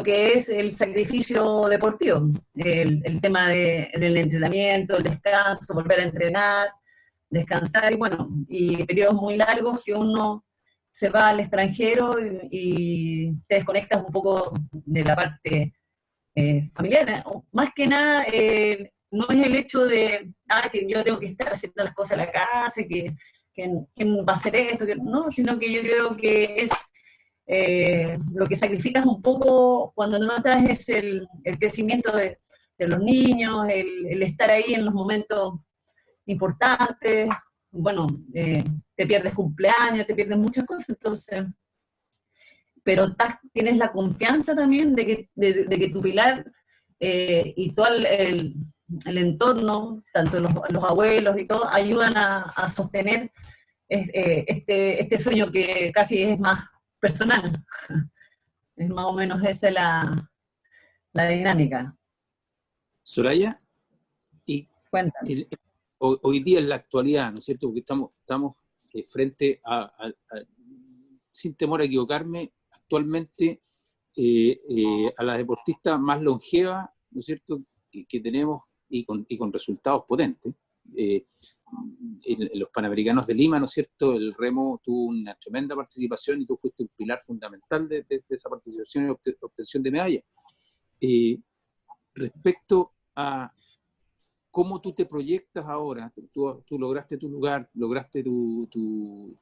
[SPEAKER 5] que es el sacrificio deportivo, el tema del entrenamiento, el descanso, volver a entrenar, descansar, y bueno, y periodos muy largos que uno se va al extranjero y te desconectas un poco de la parte familiar. Más que nada, no es el hecho de que yo tengo que estar haciendo las cosas en la casa, que quién va a hacer esto, no, sino que yo creo que es lo que sacrificas un poco cuando no estás, es el crecimiento de los niños, el estar ahí en los momentos importantes. Bueno, te pierdes cumpleaños, te pierdes muchas cosas, entonces, pero tienes la confianza también de que tu pilar y todo el entorno, tanto los abuelos y todo, ayudan a sostener este sueño que casi es más personal. Es más o menos esa la dinámica.
[SPEAKER 3] Soraya, y
[SPEAKER 5] Cuéntame.
[SPEAKER 3] hoy día en la actualidad, ¿no es cierto? Porque estamos frente sin temor a equivocarme, actualmente a la deportista más longeva, ¿no es cierto?, que tenemos, y con resultados potentes. En los Panamericanos de Lima, ¿no es cierto?, el remo tuvo una tremenda participación y tú fuiste un pilar fundamental de esa participación y obtención de medalla. Respecto a cómo tú te proyectas ahora, tú lograste tu lugar, lograste tu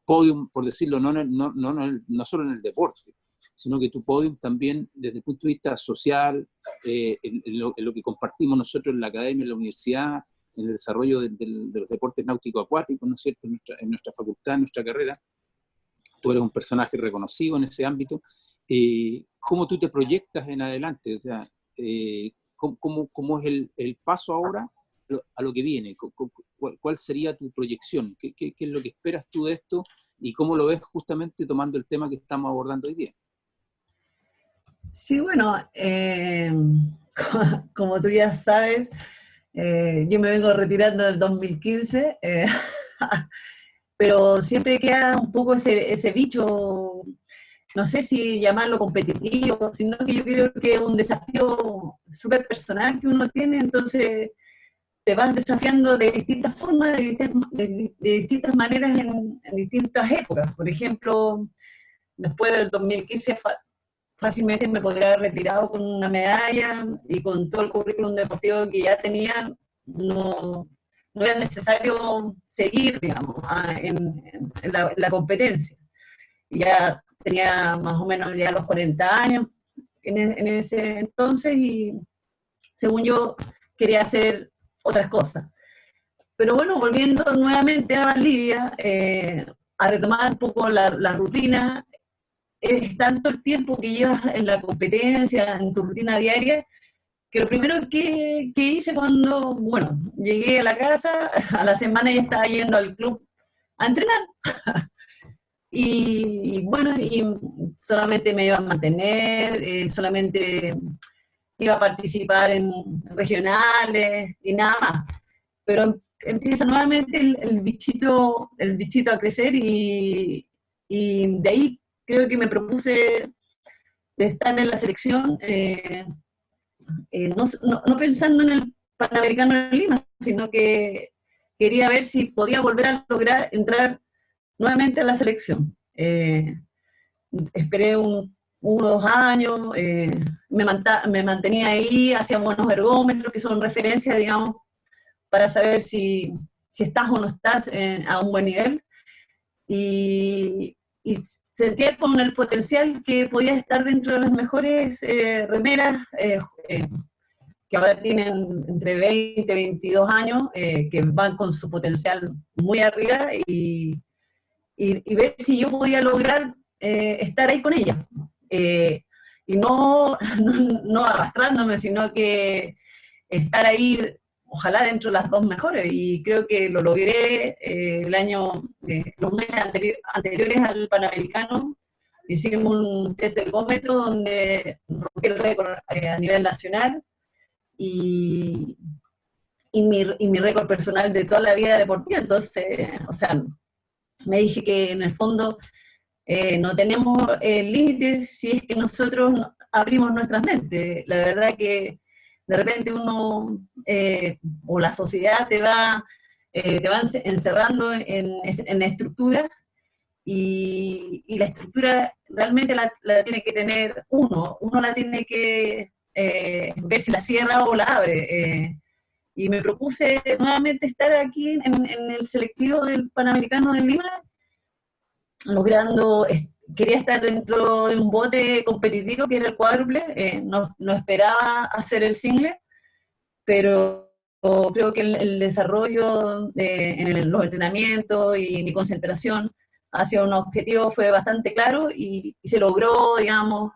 [SPEAKER 3] podium, por decirlo, no solo en el deporte, sino que tu podium también desde el punto de vista social, en lo que compartimos nosotros en la academia, en la universidad, en el desarrollo de los deportes náutico-acuáticos, ¿no es cierto?, en nuestra facultad, en nuestra carrera. Tú eres un personaje reconocido en ese ámbito. ¿Cómo tú te proyectas en adelante? O sea, ¿cómo es el paso ahora a lo que viene? ¿Cuál sería tu proyección? ¿Qué es lo que esperas tú de esto? ¿Y cómo lo ves justamente tomando el tema que estamos abordando hoy día?
[SPEAKER 5] Sí, bueno, como tú ya sabes, yo me vengo retirando del 2015, pero siempre queda un poco ese bicho, no sé si llamarlo competitivo, sino que yo creo que es un desafío súper personal que uno tiene, entonces te vas desafiando de distintas formas, de distintas maneras en distintas épocas. Por ejemplo, después del 2015 fácilmente me podría haber retirado con una medalla, y con todo el currículum deportivo que ya tenía, no era necesario seguir, digamos, en la competencia. Ya tenía más o menos ya los 40 años en ese entonces, y según yo quería hacer otras cosas. Pero bueno, volviendo nuevamente a Valdivia, a retomar un poco la rutina, es tanto el tiempo que llevas en la competencia, en tu rutina diaria, que lo primero que hice cuando, bueno, llegué a la casa, a la semana ya estaba yendo al club a entrenar. Y bueno, y solamente me iba a mantener, solamente iba a participar en regionales y nada más. Pero empieza nuevamente el bichito a crecer, y de ahí creo que me propuse de estar en la selección, no pensando en el Panamericano de Lima, sino que quería ver si podía volver a lograr entrar nuevamente a la selección. Esperé 1 o 2 años, me mantenía ahí, hacía buenos ergómetros, que son referencias, digamos, para saber si estás o no estás a un buen nivel. Y sentía con el potencial que podía estar dentro de las mejores remeras, que ahora tienen entre 20 y 22 años, que van con su potencial muy arriba, y ver si yo podía lograr estar ahí con ella. Y no arrastrándome, sino que estar ahí, ojalá dentro de las 2 mejores, y creo que lo logré los meses anteriores al Panamericano. Hicimos un test de ergómetro donde rompí el récord a nivel nacional, y mi récord personal de toda la vida deportiva. Entonces, o sea, me dije que en el fondo no tenemos límites si es que nosotros abrimos nuestras mentes. La verdad que de repente uno, o la sociedad te va encerrando en estructuras, y la estructura realmente la tiene que tener uno la tiene que ver si la cierra o la abre. Y me propuse nuevamente estar aquí en el selectivo del Panamericano de Lima, logrando, quería estar dentro de un bote competitivo que era el cuádruple. No esperaba hacer el single, pero creo que el desarrollo en los entrenamientos y mi concentración hacia un objetivo fue bastante claro, y se logró, digamos,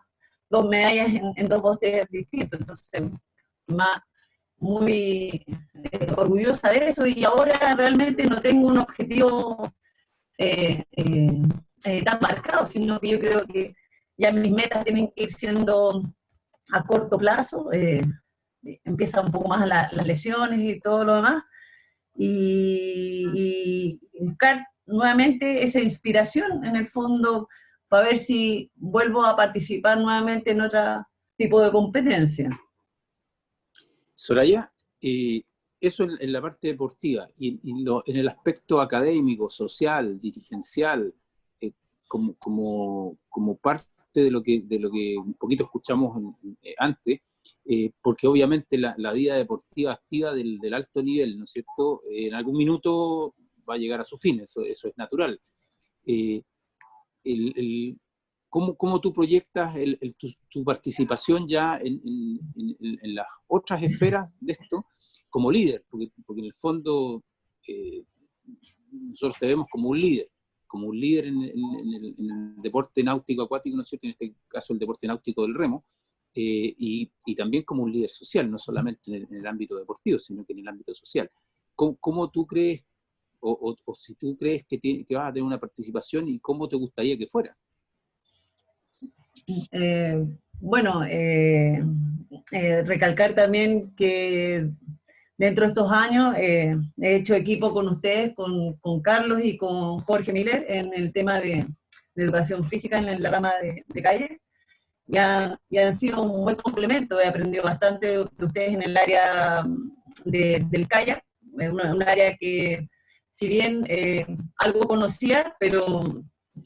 [SPEAKER 5] 2 medallas en 2 botes distintos. Entonces, muy orgullosa de eso, y ahora realmente no tengo un objetivo tan marcado, sino que yo creo que ya mis metas tienen que ir siendo a corto plazo. Empiezan un poco más las lesiones y todo lo demás, y buscar nuevamente esa inspiración en el fondo para ver si vuelvo a participar nuevamente en otro tipo de competencia.
[SPEAKER 3] Soraya, eso en la parte deportiva, y en el aspecto académico, social, dirigencial, como parte de lo que un poquito escuchamos antes, porque obviamente la vida deportiva activa del alto nivel, ¿no es cierto?, en algún minuto va a llegar a su fin, eso es natural. ¿Cómo tú proyectas tu participación ya en las otras esferas de esto como líder? Porque en el fondo nosotros te vemos como un líder en el deporte náutico acuático, ¿no es cierto?, en este caso el deporte náutico del remo, y también como un líder social, no solamente en el ámbito deportivo, sino que en el ámbito social. ¿Cómo tú crees, o si tú crees que vas a tener una participación, y cómo te gustaría que fuera?
[SPEAKER 5] Bueno, recalcar también que dentro de estos años he hecho equipo con ustedes, con Carlos y con Jorge Miller, en el tema de educación física en la rama de calle. Ya han sido un buen complemento. He aprendido bastante de ustedes en el área del kayak, un área que, si bien algo conocía, pero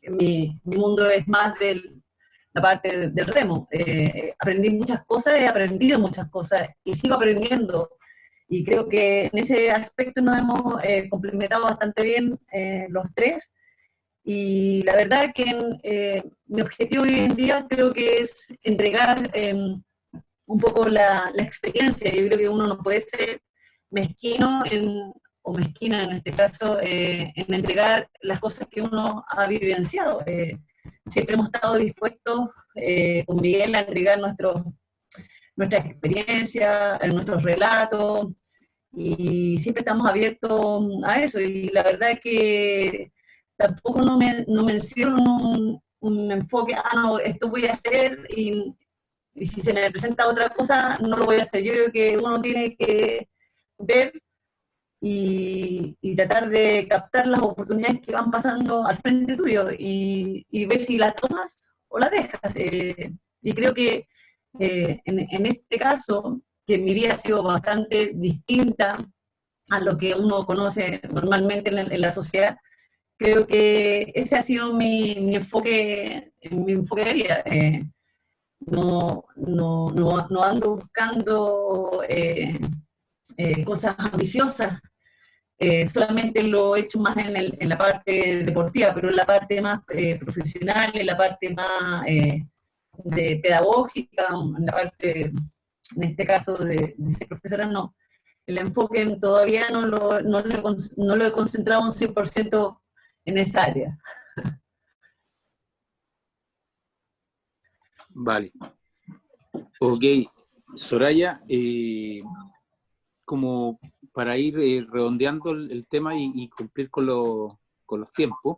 [SPEAKER 5] mi mundo es más la parte del remo. Aprendí muchas cosas, he aprendido muchas cosas y sigo aprendiendo. Y creo que en ese aspecto nos hemos complementado bastante bien los tres. Y la verdad que mi objetivo hoy en día creo que es entregar un poco la experiencia. Yo creo que uno no puede ser mezquino o mezquina en este caso, en entregar las cosas que uno ha vivenciado. Siempre hemos estado dispuestos con Miguel a entregar nuestra experiencia, nuestros relatos, y siempre estamos abiertos a eso. Y la verdad es que tampoco no me encierro en un enfoque, no, esto voy a hacer, y si se me presenta otra cosa, no lo voy a hacer. Yo creo que uno tiene que ver y tratar de captar las oportunidades que van pasando al frente tuyo, y ver si la tomas o la dejas. Y creo que En este caso, que mi vida ha sido bastante distinta a lo que uno conoce normalmente en la sociedad, creo que ese ha sido mi enfoque de vida. No ando buscando cosas ambiciosas, solamente lo he hecho más en la parte deportiva, pero en la parte más profesional, en la parte más de pedagógica, en la parte, en este caso, de ser profesora, no. El enfoque todavía no lo he concentrado un 100% en esa área.
[SPEAKER 3] Vale. Ok, Soraya, como para ir redondeando el tema y cumplir con los tiempos,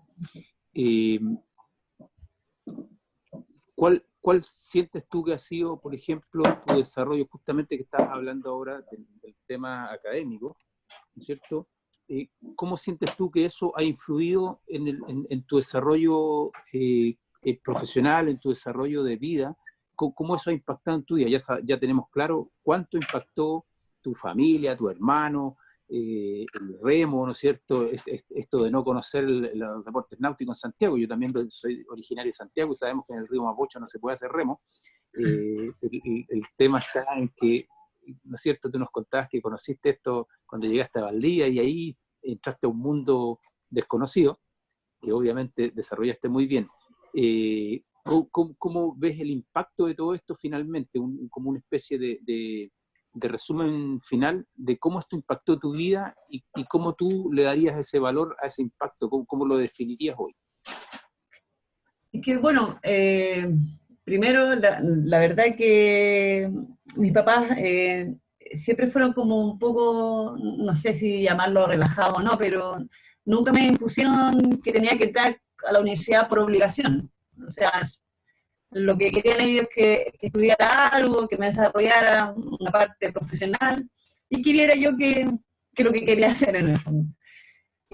[SPEAKER 3] ¿cuál sientes tú que ha sido, por ejemplo, tu desarrollo, justamente que estás hablando ahora del tema académico, ¿no es cierto? ¿Cómo sientes tú que eso ha influido en tu desarrollo profesional, en tu desarrollo de vida? ¿Cómo eso ha impactado en tu vida? Ya tenemos claro cuánto impactó tu familia, tu hermano, el remo, ¿no es cierto? Esto de no conocer los deportes náuticos en Santiago. Yo también soy originario de Santiago y sabemos que en el río Mapocho no se puede hacer remo. El tema está en que, ¿no es cierto? Tú nos contabas que conociste esto cuando llegaste a Valdivia y ahí entraste a un mundo desconocido, que obviamente desarrollaste muy bien. ¿Cómo ves el impacto de todo esto finalmente? Como una especie de resumen final de cómo esto impactó tu vida y cómo tú le darías ese valor a ese impacto, cómo lo definirías hoy.
[SPEAKER 5] Es que, bueno, primero, la verdad que mis papás siempre fueron como un poco, no sé si llamarlo relajado o no, pero nunca me impusieron que tenía que entrar a la universidad por obligación. O sea, lo que querían ellos es que estudiara algo, que me desarrollara una parte profesional y que viera yo que lo que quería hacer en el fondo.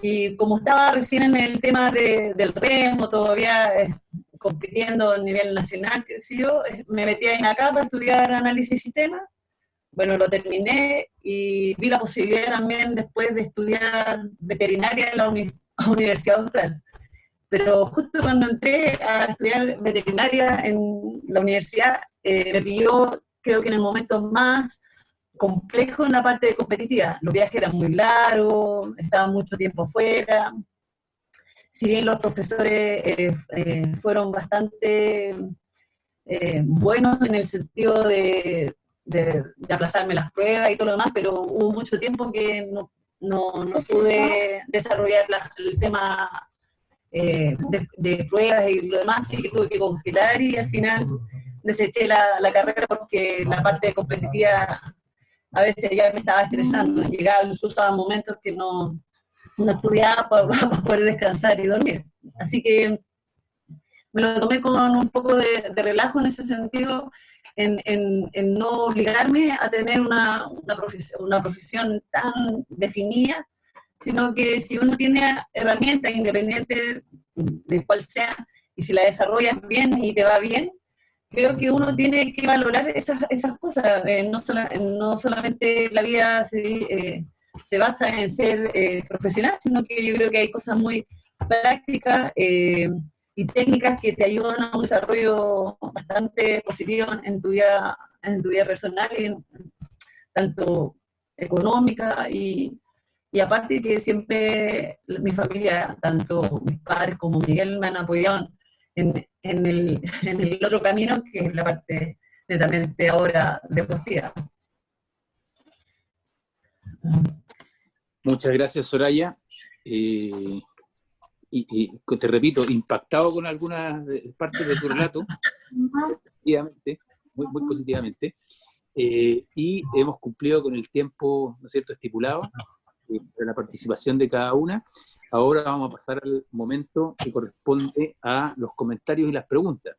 [SPEAKER 5] Y como estaba recién en el tema del remo, todavía compitiendo a nivel nacional, qué sé yo, me metí en acá para estudiar análisis de sistemas. Bueno, lo terminé y vi la posibilidad también después de estudiar veterinaria en la Universidad Austral. Pero justo cuando entré a estudiar veterinaria en la universidad, me pilló, creo que en el momento más complejo en la parte competitiva. Los viajes eran muy largos, estaba mucho tiempo fuera. Si bien los profesores fueron bastante buenos en el sentido de aplazarme las pruebas y todo lo demás, pero hubo mucho tiempo que no pude desarrollar el tema de pruebas y lo demás, sí que tuve que congelar y al final deseché la carrera porque la parte competitiva a veces ya me estaba estresando, llegaba incluso a momentos que no estudiaba para poder descansar y dormir. Así que me lo tomé con un poco de relajo en ese sentido, en no obligarme a tener una profesión tan definida, sino que si uno tiene herramientas independientes de cuál sea, y si la desarrollas bien y te va bien, creo que uno tiene que valorar esas cosas. No solamente la vida se basa en ser profesional, sino que yo creo que hay cosas muy prácticas y técnicas que te ayudan a un desarrollo bastante positivo en tu vida personal, tanto económica y aparte que siempre mi familia, tanto mis padres como Miguel, me han apoyado en el otro camino, que es la parte netamente ahora deportiva.
[SPEAKER 3] Muchas gracias, Soraya. Y te repito, impactado con algunas partes de tu relato, positivamente, muy positivamente, y hemos cumplido con el tiempo, ¿no es cierto?, estipulado de la participación de cada una. Ahora vamos a pasar al momento que corresponde a los comentarios y las preguntas.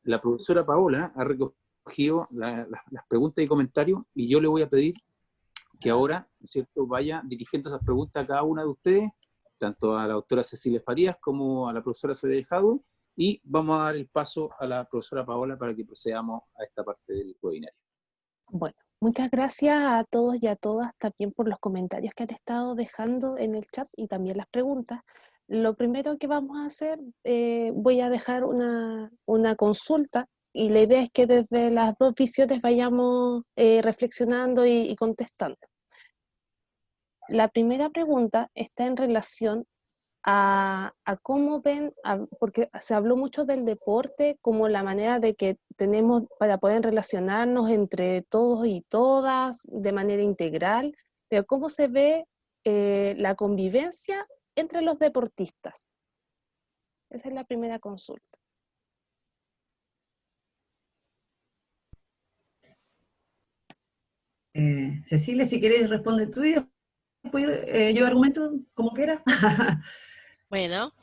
[SPEAKER 3] La profesora Paola ha recogido las preguntas y comentarios y yo le voy a pedir que ahora, ¿no es cierto?, vaya dirigiendo esas preguntas a cada una de ustedes, tanto a la doctora Cecilia Farías como a la profesora Soraya Jadwe, Y vamos a dar el paso a la profesora Paola para que procedamos a esta parte del webinario.
[SPEAKER 2] Bueno, muchas gracias a todos y a todas también por los comentarios que han estado dejando en el chat y también las preguntas. Lo primero que vamos a hacer, voy a dejar una consulta y la idea es que desde las dos visiones vayamos reflexionando y contestando. La primera pregunta está en relación a cómo ven, porque se habló mucho del deporte como la manera de que tenemos para poder relacionarnos entre todos y todas de manera integral, pero cómo se ve la convivencia entre los deportistas. Esa es la primera consulta.
[SPEAKER 5] Cecilia, si quieres responde tú y después yo argumento como quiera.
[SPEAKER 4] Bueno,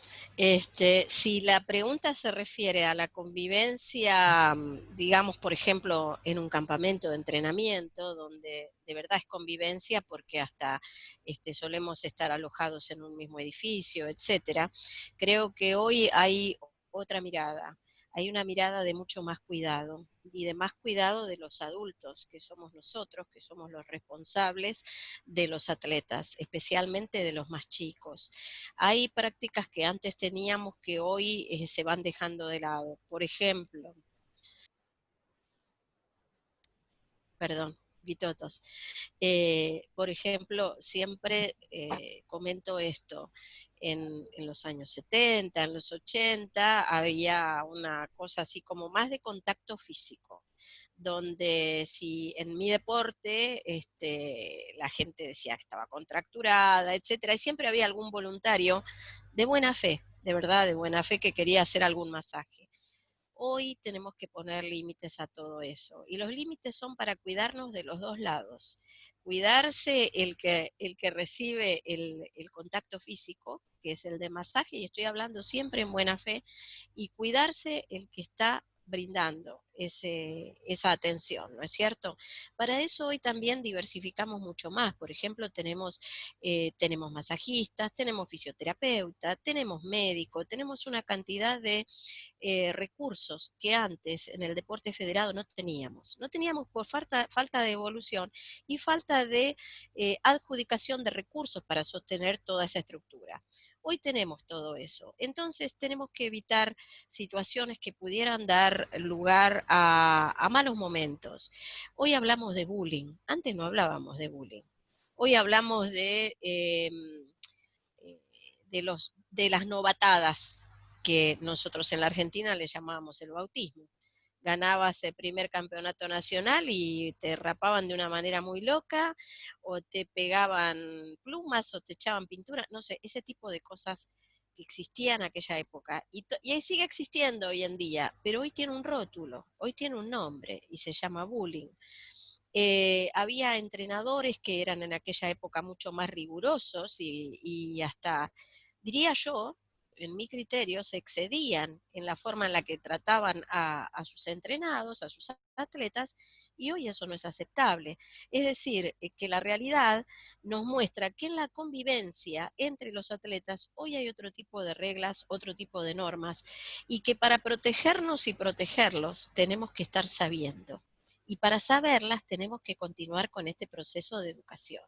[SPEAKER 4] si la pregunta se refiere a la convivencia, digamos, por ejemplo, en un campamento de entrenamiento, donde de verdad es convivencia porque hasta solemos estar alojados en un mismo edificio, etcétera, creo que hoy hay otra mirada. Hay una mirada de mucho más cuidado y de más cuidado de los adultos, que somos nosotros, que somos los responsables de los atletas, especialmente de los más chicos. Hay prácticas que antes teníamos que hoy se van dejando de lado. Por ejemplo, perdón, Guitotos. Por ejemplo, siempre comento esto, en los años 70, en los 80, había una cosa así como más de contacto físico, donde si en mi deporte la gente decía que estaba contracturada, etcétera, y siempre había algún voluntario de buena fe, de verdad, de buena fe, que quería hacer algún masaje. Hoy tenemos que poner límites a todo eso. Y los límites son para cuidarnos de los dos lados. Cuidarse el que recibe el contacto físico, que es el de masaje, y estoy hablando siempre en buena fe, y cuidarse el que está brindando esa atención, ¿no es cierto? Para eso hoy también diversificamos mucho más. Por ejemplo, tenemos masajistas, tenemos fisioterapeutas, tenemos médicos, tenemos una cantidad de recursos que antes en el deporte federado no teníamos. No teníamos por falta de evolución y falta de adjudicación de recursos para sostener toda esa estructura. Hoy tenemos todo eso. Entonces tenemos que evitar situaciones que pudieran dar lugar a malos momentos. Hoy hablamos de bullying. Antes no hablábamos de bullying. Hoy hablamos de las novatadas, que nosotros en la Argentina le llamábamos el bautismo. Ganabas el primer campeonato nacional y te rapaban de una manera muy loca, o te pegaban plumas, o te echaban pintura, no sé, ese tipo de cosas que existían en aquella época. Y ahí sigue existiendo hoy en día, pero hoy tiene un rótulo, hoy tiene un nombre, y se llama bullying. Había entrenadores que eran en aquella época mucho más rigurosos y hasta, diría yo, en mi criterio, se excedían en la forma en la que trataban a sus entrenados, a sus atletas, y hoy eso no es aceptable. Es decir, que la realidad nos muestra que en la convivencia entre los atletas hoy hay otro tipo de reglas, otro tipo de normas, y que para protegernos y protegerlos tenemos que estar sabiendo. Y para saberlas tenemos que continuar con este proceso de educación.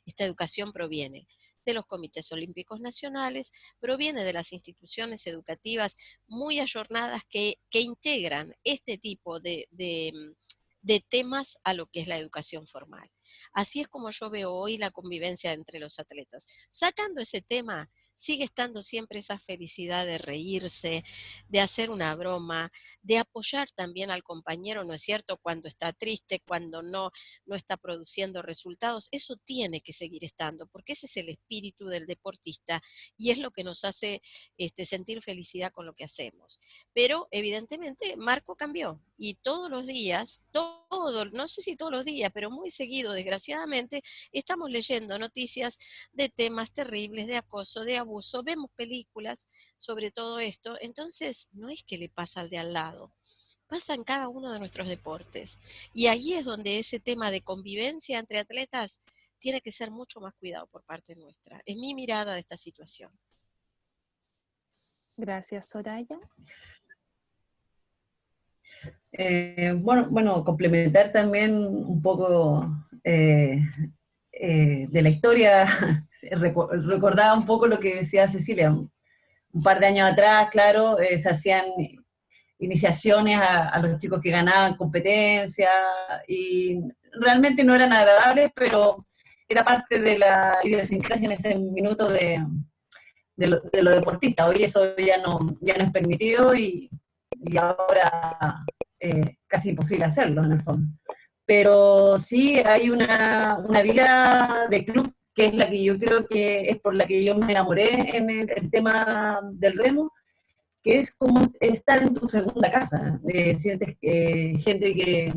[SPEAKER 4] Esta educación proviene de los comités olímpicos nacionales, proviene de las instituciones educativas muy ayornadas que integran este tipo de temas a lo que es la educación formal. Así es como yo veo hoy la convivencia entre los atletas. Sacando ese tema, sigue estando siempre esa felicidad de reírse, de hacer una broma, de apoyar también al compañero, ¿no es cierto?, cuando está triste, cuando no está produciendo resultados. Eso tiene que seguir estando, porque ese es el espíritu del deportista y es lo que nos hace sentir felicidad con lo que hacemos. Pero evidentemente Marco cambió y todos los días, no sé si todos los días, pero muy seguido, desgraciadamente, estamos leyendo noticias de temas terribles, de acoso, de abuso, vemos películas sobre todo esto. Entonces no es que le pasa al de al lado, pasa en cada uno de nuestros deportes. Y ahí es donde ese tema de convivencia entre atletas tiene que ser mucho más cuidado por parte nuestra. Es mi mirada de esta situación.
[SPEAKER 2] Gracias, Soraya.
[SPEAKER 5] Bueno, complementar también un poco de la historia, recordaba un poco lo que decía Cecilia. Un par de años atrás, claro, se hacían iniciaciones a los chicos que ganaban competencia y realmente no eran agradables, pero era parte de la idiosincrasia en ese minuto de lo deportista. Hoy eso ya no es permitido y ahora casi imposible hacerlo en el fondo. Pero sí hay una vida de club que es la que yo creo que es por la que yo me enamoré en el tema del remo, que es como estar en tu segunda casa. Sientes que gente que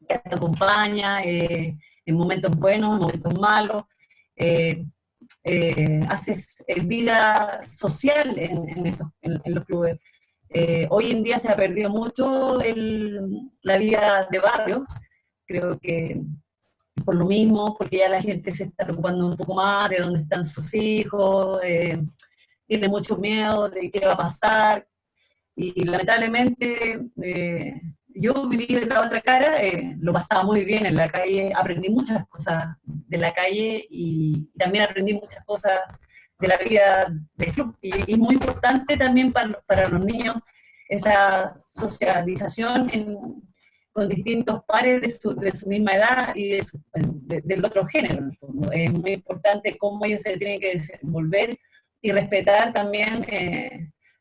[SPEAKER 5] te acompaña en momentos buenos, en momentos malos. Eh, Haces vida social en los clubes. Hoy en día se ha perdido mucho la vida de barrio, creo que por lo mismo, porque ya la gente se está preocupando un poco más de dónde están sus hijos, tiene mucho miedo de qué va a pasar, y lamentablemente yo viví de la otra cara, lo pasaba muy bien en la calle, aprendí muchas cosas de la calle y también aprendí muchas cosas de la vida del club. Y es muy importante también para los niños esa socialización con distintos pares de su misma edad y del otro género. En el fondo. Es muy importante cómo ellos se tienen que desenvolver y respetar también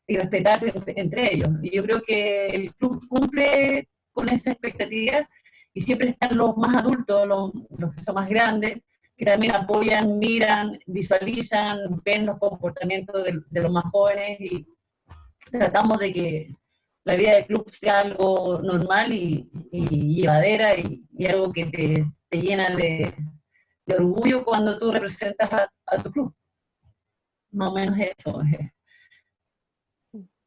[SPEAKER 5] y respetarse entre ellos. Y yo creo que el club cumple con esa expectativa y siempre están los más adultos, los que son más grandes, que también apoyan, miran, visualizan, ven los comportamientos de los más jóvenes y tratamos de que la vida del club sea algo normal y llevadera y algo que te llena de orgullo cuando tú representas a tu club. Más o menos eso.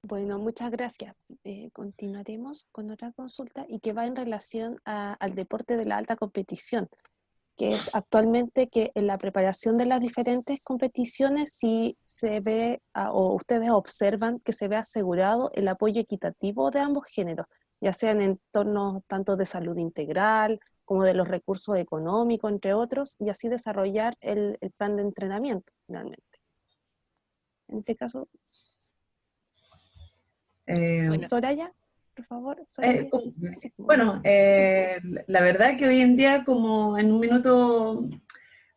[SPEAKER 2] Bueno, muchas gracias. Continuaremos con otra consulta y que va en relación al deporte de la alta competición, que es actualmente que en la preparación de las diferentes competiciones sí se ve, o ustedes observan que se ve asegurado el apoyo equitativo de ambos géneros, ya sea en entornos tanto de salud integral como de los recursos económicos, entre otros, y así desarrollar el plan de entrenamiento, finalmente. En este caso, Soraya, por favor. Soraya.
[SPEAKER 5] Bueno, la verdad que hoy en día, como en un minuto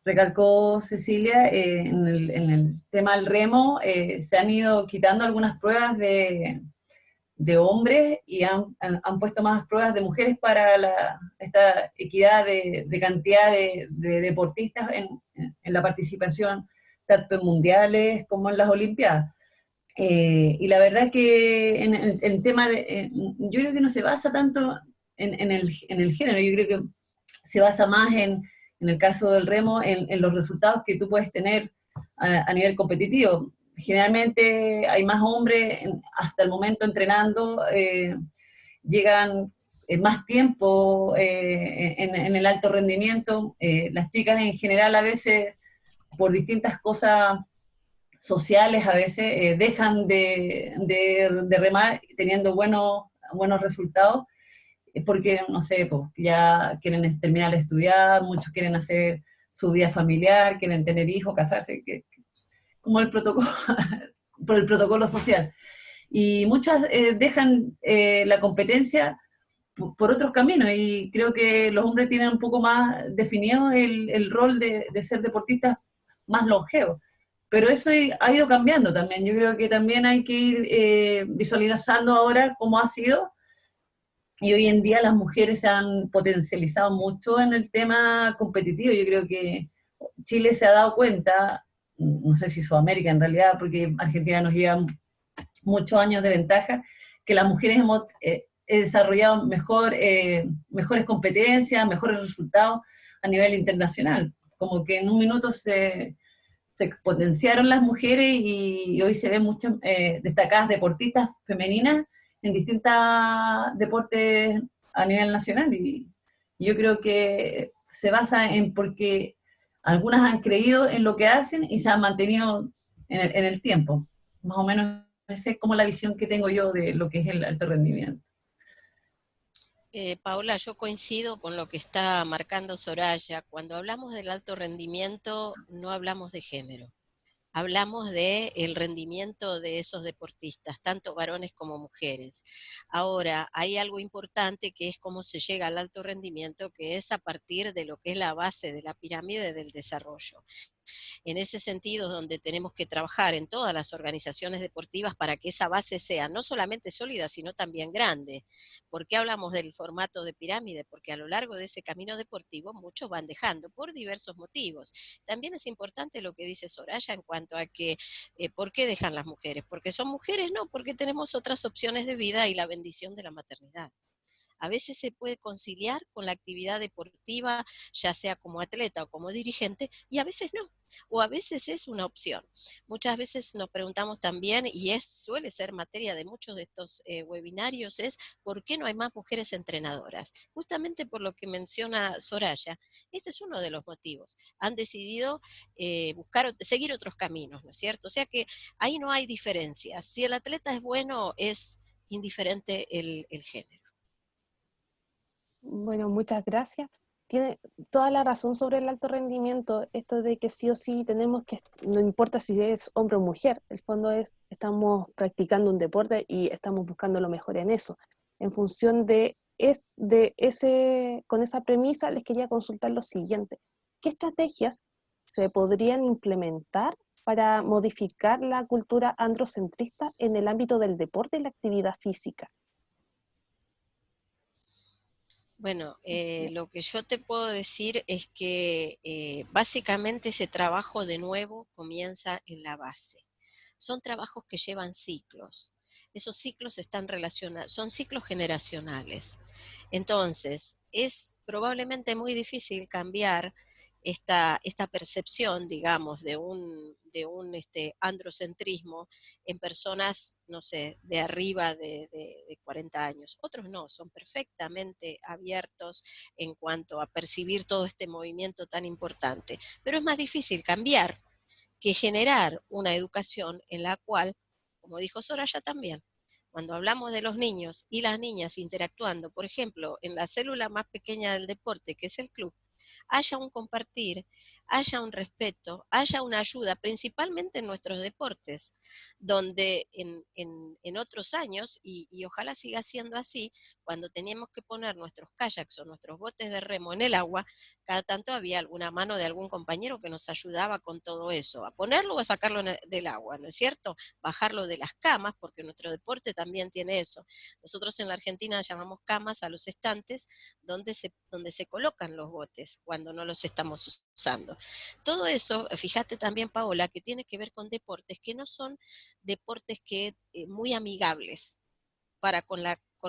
[SPEAKER 5] recalcó Cecilia, en el tema del remo, se han ido quitando algunas pruebas de hombres y han puesto más pruebas de mujeres para esta equidad de cantidad de deportistas en la participación, tanto en mundiales como en las Olimpiadas. Y la verdad que en el tema yo creo que no se basa tanto en el género, yo creo que se basa más en el caso del remo, en los resultados que tú puedes tener a nivel competitivo. Generalmente hay más hombres hasta el momento entrenando, llegan más tiempo en el alto rendimiento. Las chicas en general a veces, por distintas cosas sociales, a veces dejan de remar teniendo buenos resultados, porque, no sé, pues, ya quieren terminar de estudiar, muchos quieren hacer su vida familiar, quieren tener hijos, casarse, como el protocolo, por el protocolo social. Y muchas dejan la competencia por otros caminos, y creo que los hombres tienen un poco más definido el rol de ser deportistas más longevos. Pero eso ha ido cambiando también. Yo creo que también hay que ir visualizando ahora cómo ha sido. Y hoy en día las mujeres se han potencializado mucho en el tema competitivo. Yo creo que Chile se ha dado cuenta, no sé si Sudamérica en realidad, porque Argentina nos lleva muchos años de ventaja, que las mujeres hemos desarrollado mejores competencias, mejores resultados a nivel internacional. Como que en un minuto se potenciaron las mujeres y hoy se ven muchas destacadas deportistas femeninas en distintos deportes a nivel nacional. Y yo creo que se basa en porque algunas han creído en lo que hacen y se han mantenido en el tiempo. Más o menos esa es como la visión que tengo yo de lo que es el alto rendimiento.
[SPEAKER 4] Paola, yo coincido con lo que está marcando Soraya. Cuando hablamos del alto rendimiento, no hablamos de género. Hablamos del rendimiento de esos deportistas, tanto varones como mujeres. Ahora, hay algo importante que es cómo se llega al alto rendimiento, que es a partir de lo que es la base de la pirámide del desarrollo. En ese sentido, donde tenemos que trabajar en todas las organizaciones deportivas para que esa base sea no solamente sólida, sino también grande. ¿Por qué hablamos del formato de pirámide? Porque a lo largo de ese camino deportivo muchos van dejando por diversos motivos. También es importante lo que dice Soraya en cuanto a que, ¿por qué dejan las mujeres? ¿Porque son mujeres? No, porque tenemos otras opciones de vida y la bendición de la maternidad. A veces se puede conciliar con la actividad deportiva, ya sea como atleta o como dirigente, y a veces no, o a veces es una opción. Muchas veces nos preguntamos también, y suele ser materia de muchos de estos webinarios, es ¿por qué no hay más mujeres entrenadoras? Justamente por lo que menciona Soraya, este es uno de los motivos. Han decidido seguir otros caminos, ¿no es cierto? O sea que ahí no hay diferencia. Si el atleta es bueno, es indiferente el género.
[SPEAKER 2] Bueno, muchas gracias. Tiene toda la razón sobre el alto rendimiento, esto de que sí o sí tenemos que, no importa si es hombre o mujer, el fondo es, estamos practicando un deporte y estamos buscando lo mejor en eso. En función con esa premisa les quería consultar lo siguiente. ¿Qué estrategias se podrían implementar para modificar la cultura androcentrista en el ámbito del deporte y la actividad física?
[SPEAKER 4] Bueno, lo que yo te puedo decir es que básicamente ese trabajo de nuevo comienza en la base. Son trabajos que llevan ciclos. Esos ciclos están relacionados, son ciclos generacionales. Entonces, es probablemente muy difícil cambiar esta percepción, digamos, de un androcentrismo en personas, no sé, de arriba de 40 años. Otros no, son perfectamente abiertos en cuanto a percibir todo este movimiento tan importante. Pero es más difícil cambiar que generar una educación en la cual, como dijo Soraya también, cuando hablamos de los niños y las niñas interactuando, por ejemplo, en la célula más pequeña del deporte, que es el club, haya un compartir, haya un respeto, haya una ayuda, principalmente en nuestros deportes, donde en otros años, y ojalá siga siendo así, cuando teníamos que poner nuestros kayaks o nuestros botes de remo en el agua, cada tanto había alguna mano de algún compañero que nos ayudaba con todo eso, a ponerlo o a sacarlo del agua, ¿no es cierto? Bajarlo de las camas, porque nuestro deporte también tiene eso. Nosotros en la Argentina llamamos camas a los estantes donde se colocan los botes cuando no los estamos usando. Todo eso, fíjate también, Paola, que tiene que ver con deportes que no son deportes muy amigables con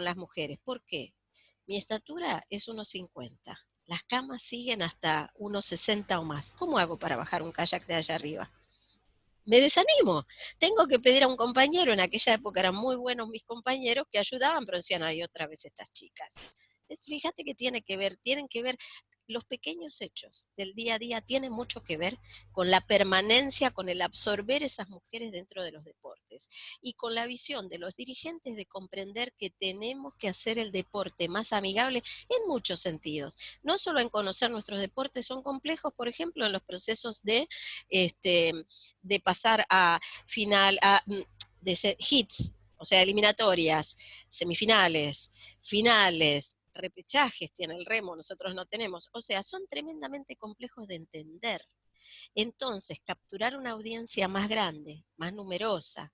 [SPEAKER 4] las mujeres. ¿Por qué? Mi estatura es 1,50. Las camas siguen hasta 1,60 o más. ¿Cómo hago para bajar un kayak de allá arriba? Me desanimo. Tengo que pedir a un compañero, en aquella época eran muy buenos mis compañeros que ayudaban, pero decían, ay, otra vez estas chicas. Fíjate que tienen que ver, los pequeños hechos del día a día tienen mucho que ver con la permanencia, con el absorber esas mujeres dentro de los deportes y con la visión de los dirigentes de comprender que tenemos que hacer el deporte más amigable en muchos sentidos. No solo en conocer nuestros deportes, son complejos, por ejemplo, en los procesos de pasar a final, de hits, o sea, eliminatorias, semifinales, finales, repechajes tiene el remo, nosotros no tenemos. O sea, son tremendamente complejos de entender. Entonces, capturar una audiencia más grande, más numerosa,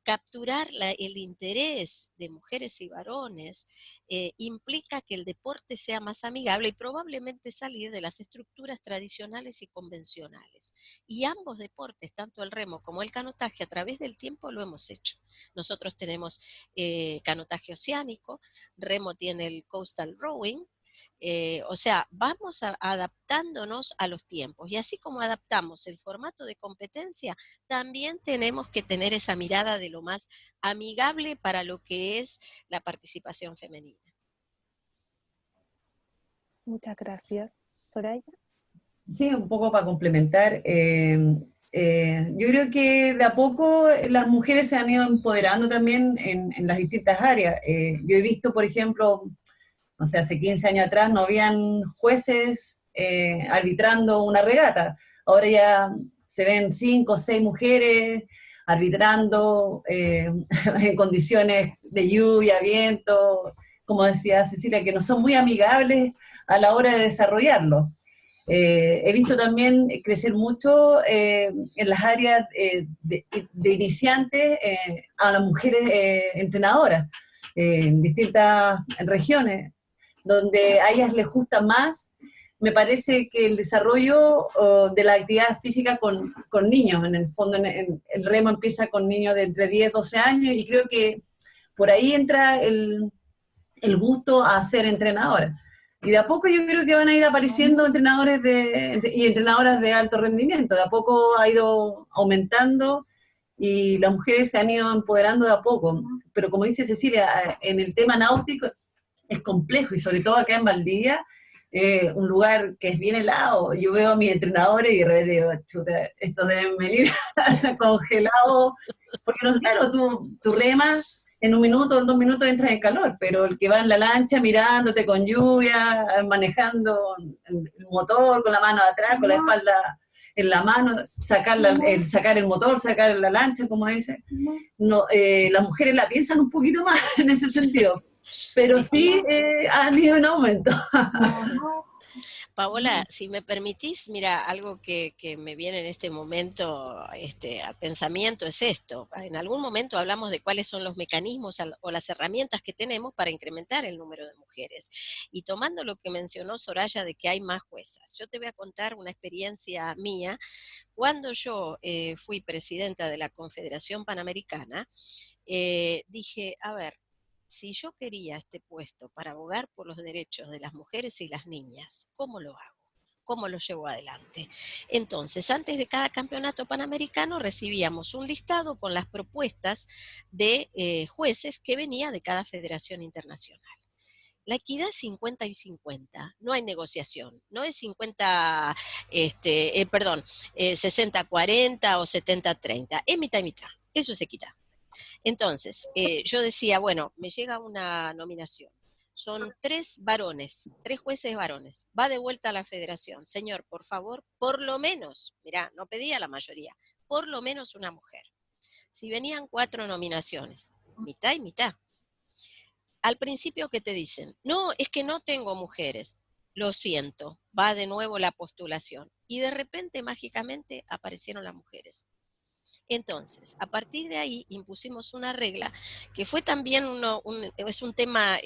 [SPEAKER 4] capturar el interés de mujeres y varones implica que el deporte sea más amigable y probablemente salir de las estructuras tradicionales y convencionales. Y ambos deportes, tanto el remo como el canotaje, a través del tiempo lo hemos hecho. Nosotros tenemos canotaje oceánico, remo tiene el coastal rowing, o sea, vamos adaptándonos a los tiempos y así como adaptamos el formato de competencia, también tenemos que tener esa mirada de lo más amigable para lo que es la participación femenina.
[SPEAKER 2] Muchas gracias. Soraya.
[SPEAKER 5] Sí, un poco para complementar, Yo creo que de a poco las mujeres se han ido empoderando también en las distintas áreas. Yo he visto, por ejemplo, no sé, hace 15 años atrás no habían jueces arbitrando una regata. Ahora ya se ven 5 o 6 mujeres arbitrando en condiciones de lluvia, viento, como decía Cecilia, que no son muy amigables a la hora de desarrollarlo. He visto también crecer mucho en las áreas de iniciantes a las mujeres entrenadoras en distintas regiones, donde a ellas les gusta más. Me parece que el desarrollo de la actividad física con niños, en el fondo el remo empieza con niños de entre 10 y 12 años, y creo que por ahí entra el gusto a ser entrenadora. Y de a poco yo creo que van a ir apareciendo entrenadores y entrenadoras de alto rendimiento. De a poco ha ido aumentando y las mujeres se han ido empoderando de a poco. Pero como dice Cecilia, en el tema náutico es complejo, y sobre todo acá en Valdivia, un lugar que es bien helado. Yo veo a mis entrenadores y de repente digo, chuta, estos deben venir congelados, porque no, claro, tú remas, en 1 minuto, en 2 minutos entras en calor, pero el que va en la lancha mirándote con lluvia, manejando el motor con la mano de atrás, con la espalda en la mano, sacar el motor, sacar la lancha, como dice, no, las mujeres la piensan un poquito más en ese sentido, pero sí han ido en aumento.
[SPEAKER 4] Paola, si me permitís, mira, algo que me viene en este momento al pensamiento es esto. En algún momento hablamos de cuáles son los mecanismos o las herramientas que tenemos para incrementar el número de mujeres. Y tomando lo que mencionó Soraya de que hay más juezas, yo te voy a contar una experiencia mía. Cuando yo fui presidenta de la Confederación Panamericana, dije, a ver, si yo quería este puesto para abogar por los derechos de las mujeres y las niñas, ¿cómo lo hago? ¿Cómo lo llevo adelante? Entonces, antes de cada campeonato panamericano recibíamos un listado con las propuestas de jueces que venía de cada federación internacional. La equidad es 50 y 50, no hay negociación, no es 50, 60-40 o 70-30, es mitad y mitad, eso es equidad. Entonces, yo decía, bueno, me llega una nominación, son 3 varones, 3 jueces varones, va de vuelta a la federación, señor, por favor, por lo menos, mirá, no pedía la mayoría, por lo menos una mujer. Si venían 4 nominaciones, mitad y mitad. Al principio, ¿qué te dicen? No, es que no tengo mujeres. Lo siento, va de nuevo la postulación. Y de repente, mágicamente, aparecieron las mujeres. Entonces, a partir de ahí impusimos una regla que fue también es un tema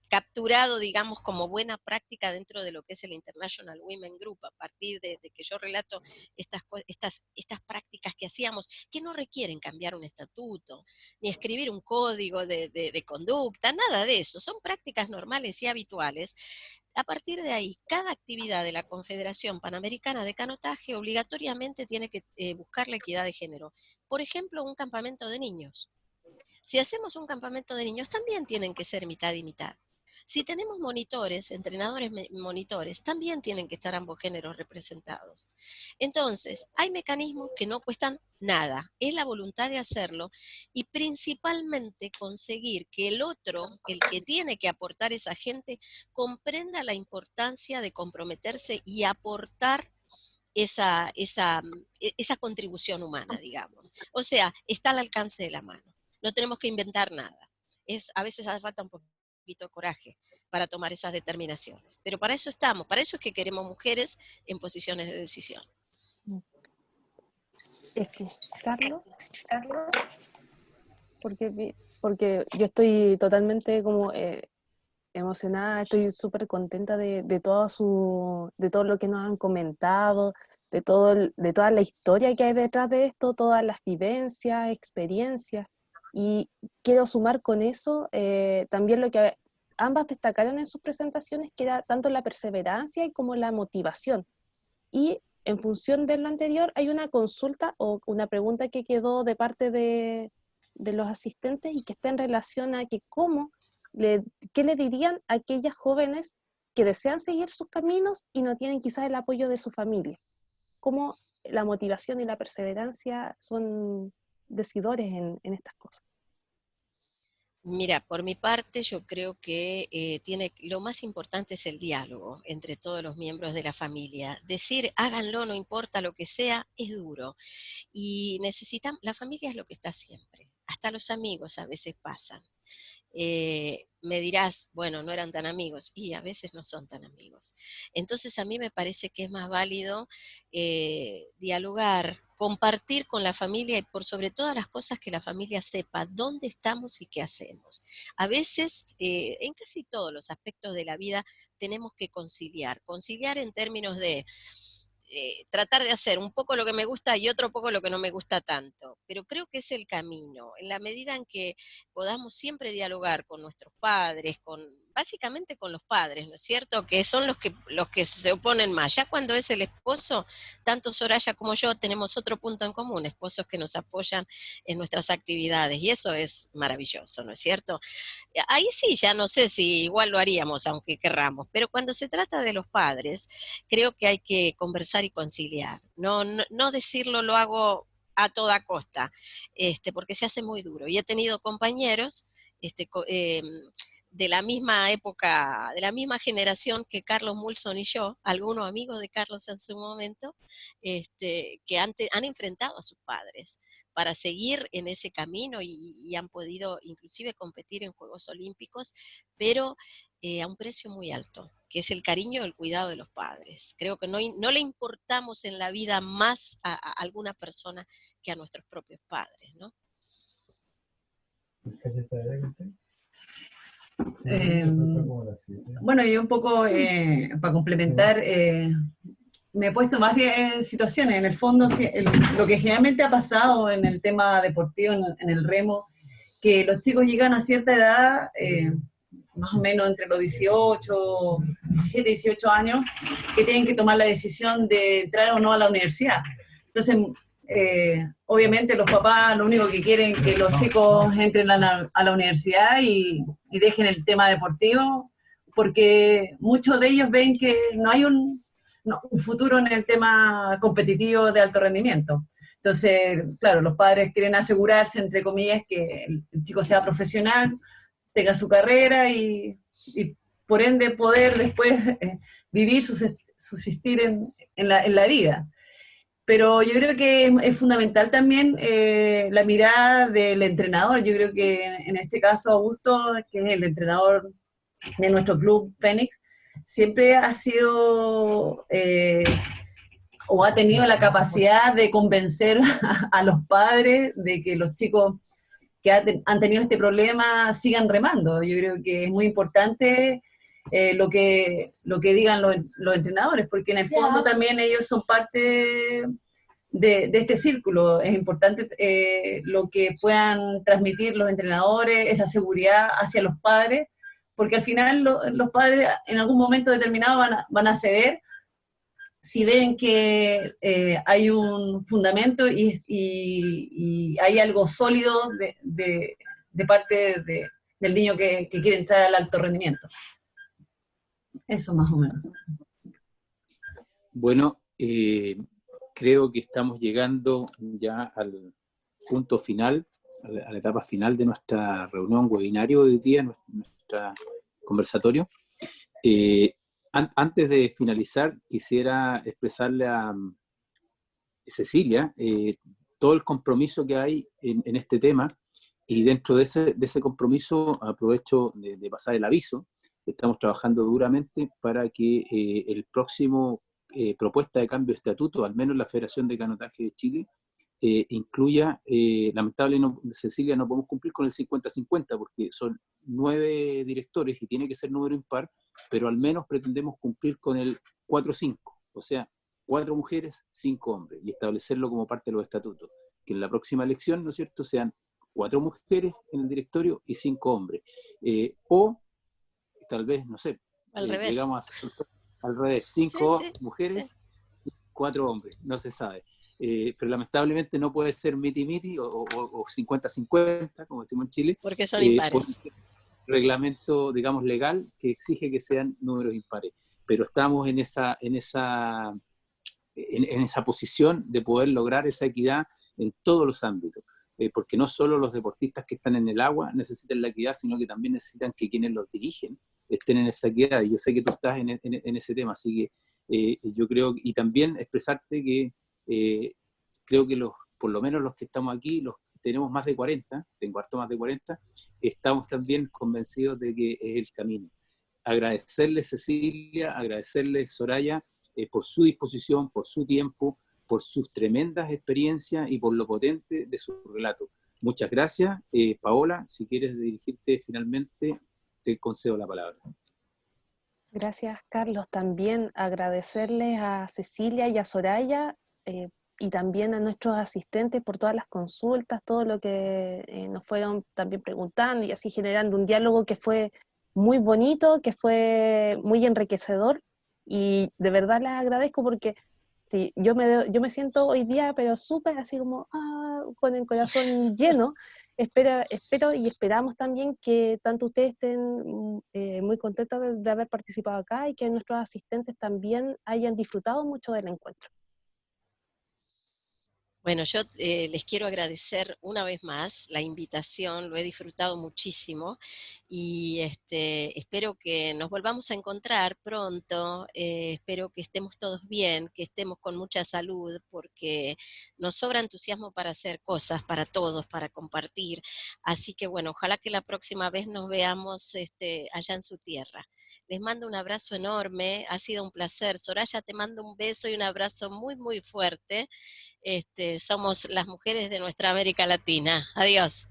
[SPEAKER 4] capturado, digamos, como buena práctica dentro de lo que es el International Women Group, a partir de que yo relato estas prácticas que hacíamos, que no requieren cambiar un estatuto, ni escribir un código de conducta, nada de eso, son prácticas normales y habituales. A partir de ahí, cada actividad de la Confederación Panamericana de Canotaje obligatoriamente tiene que buscar la equidad de género. Por ejemplo, un campamento de niños. Si hacemos un campamento de niños, también tienen que ser mitad y mitad. Si tenemos monitores, entrenadores monitores, también tienen que estar ambos géneros representados. Entonces, hay mecanismos que no cuestan nada, es la voluntad de hacerlo y principalmente conseguir que el otro, el que tiene que aportar esa gente, comprenda la importancia de comprometerse y aportar esa contribución humana, digamos. O sea, está al alcance de la mano. No tenemos que inventar nada. A veces hace falta un poquito de coraje para tomar esas determinaciones. Pero para eso estamos, para eso es que queremos mujeres en posiciones de decisión.
[SPEAKER 2] Carlos, porque yo estoy totalmente como emocionada, estoy súper contenta de todo lo que nos han comentado, de toda la historia que hay detrás de esto, todas las vivencias, experiencias, y quiero sumar con eso también lo que ambas destacaron en sus presentaciones, que era tanto la perseverancia y como la motivación. Y en función de lo anterior, hay una consulta o una pregunta que quedó de parte de los asistentes y que está en relación a que ¿qué le dirían a aquellas jóvenes que desean seguir sus caminos y no tienen quizás el apoyo de su familia? ¿Cómo la motivación y la perseverancia son decidores en estas cosas.
[SPEAKER 4] Mira, por mi parte yo creo que lo más importante es el diálogo entre todos los miembros de la familia. Decir háganlo, no importa lo que sea, es duro. Y la familia es lo que está siempre. Hasta los amigos a veces pasan. Me dirás, bueno, no eran tan amigos, y a veces no son tan amigos. Entonces a mí me parece que es más válido dialogar, compartir con la familia y por sobre todas las cosas que la familia sepa dónde estamos y qué hacemos. A veces, en casi todos los aspectos de la vida, tenemos que conciliar en términos de tratar de hacer un poco lo que me gusta y otro poco lo que no me gusta tanto, pero creo que es el camino, en la medida en que podamos siempre dialogar con nuestros padres, básicamente con los padres, ¿no es cierto? Que son los que se oponen más. Ya cuando es el esposo, tanto Soraya como yo tenemos otro punto en común, esposos que nos apoyan en nuestras actividades, y eso es maravilloso, ¿no es cierto? Ahí sí, ya no sé si igual lo haríamos, aunque querramos, pero cuando se trata de los padres, creo que hay que conversar y conciliar. No decirlo lo hago a toda costa, porque se hace muy duro. Y he tenido compañeros de la misma época, de la misma generación que Carlos Mulson y yo, algunos amigos de Carlos en su momento, que han enfrentado a sus padres para seguir en ese camino y han podido inclusive competir en Juegos Olímpicos, pero a un precio muy alto, que es el cariño y el cuidado de los padres. Creo que no le importamos en la vida más a alguna persona que a nuestros propios padres, ¿no?
[SPEAKER 5] Bueno, y un poco para complementar, me he puesto en varias situaciones. En el fondo, lo que generalmente ha pasado en el tema deportivo, en el remo, que los chicos llegan a cierta edad, más o menos entre los 17, 18 años, que tienen que tomar la decisión de entrar o no a la universidad. Entonces, obviamente los papás lo único que quieren es que los chicos entren a la universidad y dejen el tema deportivo, porque muchos de ellos ven que no hay un futuro en el tema competitivo de alto rendimiento. Entonces, claro, los padres quieren asegurarse, entre comillas, que el chico sea profesional, tenga su carrera y por ende poder después vivir, subsistir en la vida. Pero yo creo que es fundamental también la mirada del entrenador. Yo creo que en este caso Augusto, que es el entrenador de nuestro club Fénix, siempre ha sido o ha tenido la capacidad de convencer a los padres de que los chicos que han tenido este problema sigan remando. Yo creo que es muy importante lo que digan los entrenadores, porque en el fondo también ellos son parte de este círculo. Es importante lo que puedan transmitir los entrenadores, esa seguridad hacia los padres, porque al final los padres en algún momento determinado van a ceder si ven que hay un fundamento y hay algo sólido de parte del niño que quiere entrar al alto rendimiento. Eso más o menos.
[SPEAKER 3] Bueno, creo que estamos llegando ya al punto final, a la etapa final de nuestra reunión webinario de hoy día, nuestro conversatorio. Antes de finalizar, quisiera expresarle a Cecilia todo el compromiso que hay en este tema, y dentro de ese compromiso aprovecho de pasar el aviso. Estamos trabajando duramente para que el próximo propuesta de cambio de estatuto, al menos la Federación de Canotaje de Chile, incluya, lamentablemente Cecilia, no podemos cumplir con el 50-50 porque son 9 directores y tiene que ser número impar, pero al menos pretendemos cumplir con el 4-5, o sea, 4 mujeres, 5 hombres, y establecerlo como parte de los estatutos, que en la próxima elección, ¿no es cierto?, sean 4 mujeres en el directorio y 5 hombres, o tal vez, no sé,
[SPEAKER 4] al revés.
[SPEAKER 3] Llegamos a hacer al revés, 5
[SPEAKER 4] sí,
[SPEAKER 3] mujeres, 4 hombres, no se sabe. Pero lamentablemente no puede ser miti-miti o 50-50, como decimos en Chile,
[SPEAKER 4] porque son impares.
[SPEAKER 3] por reglamento, digamos, legal que exige que sean números impares. Pero estamos en esa en esa posición de poder lograr esa equidad en todos los ámbitos. Porque no solo los deportistas que están en el agua necesitan la equidad, sino que también necesitan que quienes los dirigen estén en esa equidad. Y yo sé que tú estás en ese tema, así que yo creo, y también expresarte que creo que por lo menos los que estamos aquí, los que tenemos más de 40, tengo harto más de 40, estamos también convencidos de que es el camino. Agradecerle, Cecilia, agradecerle, Soraya, por su disposición, por su tiempo, por sus tremendas experiencias y por lo potente de su relato. Muchas gracias. Paola, si quieres dirigirte finalmente, te concedo la palabra.
[SPEAKER 2] Gracias, Carlos. También agradecerles a Cecilia y a Soraya y también a nuestros asistentes por todas las consultas, todo lo que nos fueron también preguntando y así generando un diálogo que fue muy bonito, que fue muy enriquecedor y de verdad les agradezco porque sí, yo me siento hoy día pero súper así como con el corazón lleno. Espero y esperamos también que tanto ustedes estén muy contentos de haber participado acá y que nuestros asistentes también hayan disfrutado mucho del encuentro.
[SPEAKER 4] Bueno, yo les quiero agradecer una vez más la invitación, lo he disfrutado muchísimo y espero que nos volvamos a encontrar pronto, espero que estemos todos bien, que estemos con mucha salud, porque nos sobra entusiasmo para hacer cosas, para todos, para compartir, así que bueno, ojalá que la próxima vez nos veamos allá en su tierra. Les mando un abrazo enorme, ha sido un placer. Soraya, te mando un beso y un abrazo muy, muy fuerte. Somos las mujeres de nuestra América Latina. Adiós.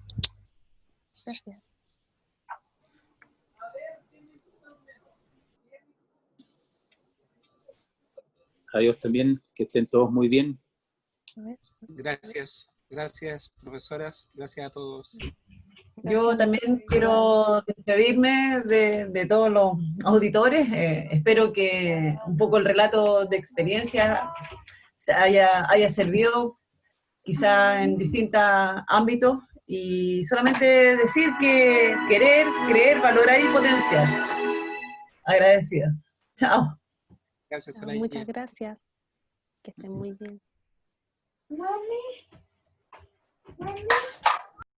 [SPEAKER 2] Gracias.
[SPEAKER 3] Adiós también, que estén todos muy bien.
[SPEAKER 6] Gracias, gracias profesoras, gracias a todos.
[SPEAKER 5] Yo también quiero despedirme de todos los auditores. Espero que un poco el relato de experiencia haya servido quizá en distintos ámbitos y solamente decir que querer, creer, valorar y potenciar. Agradecida. Chao.
[SPEAKER 6] Gracias,
[SPEAKER 2] Soraya. Muchas gracias. Que estén muy bien.
[SPEAKER 7] Mami.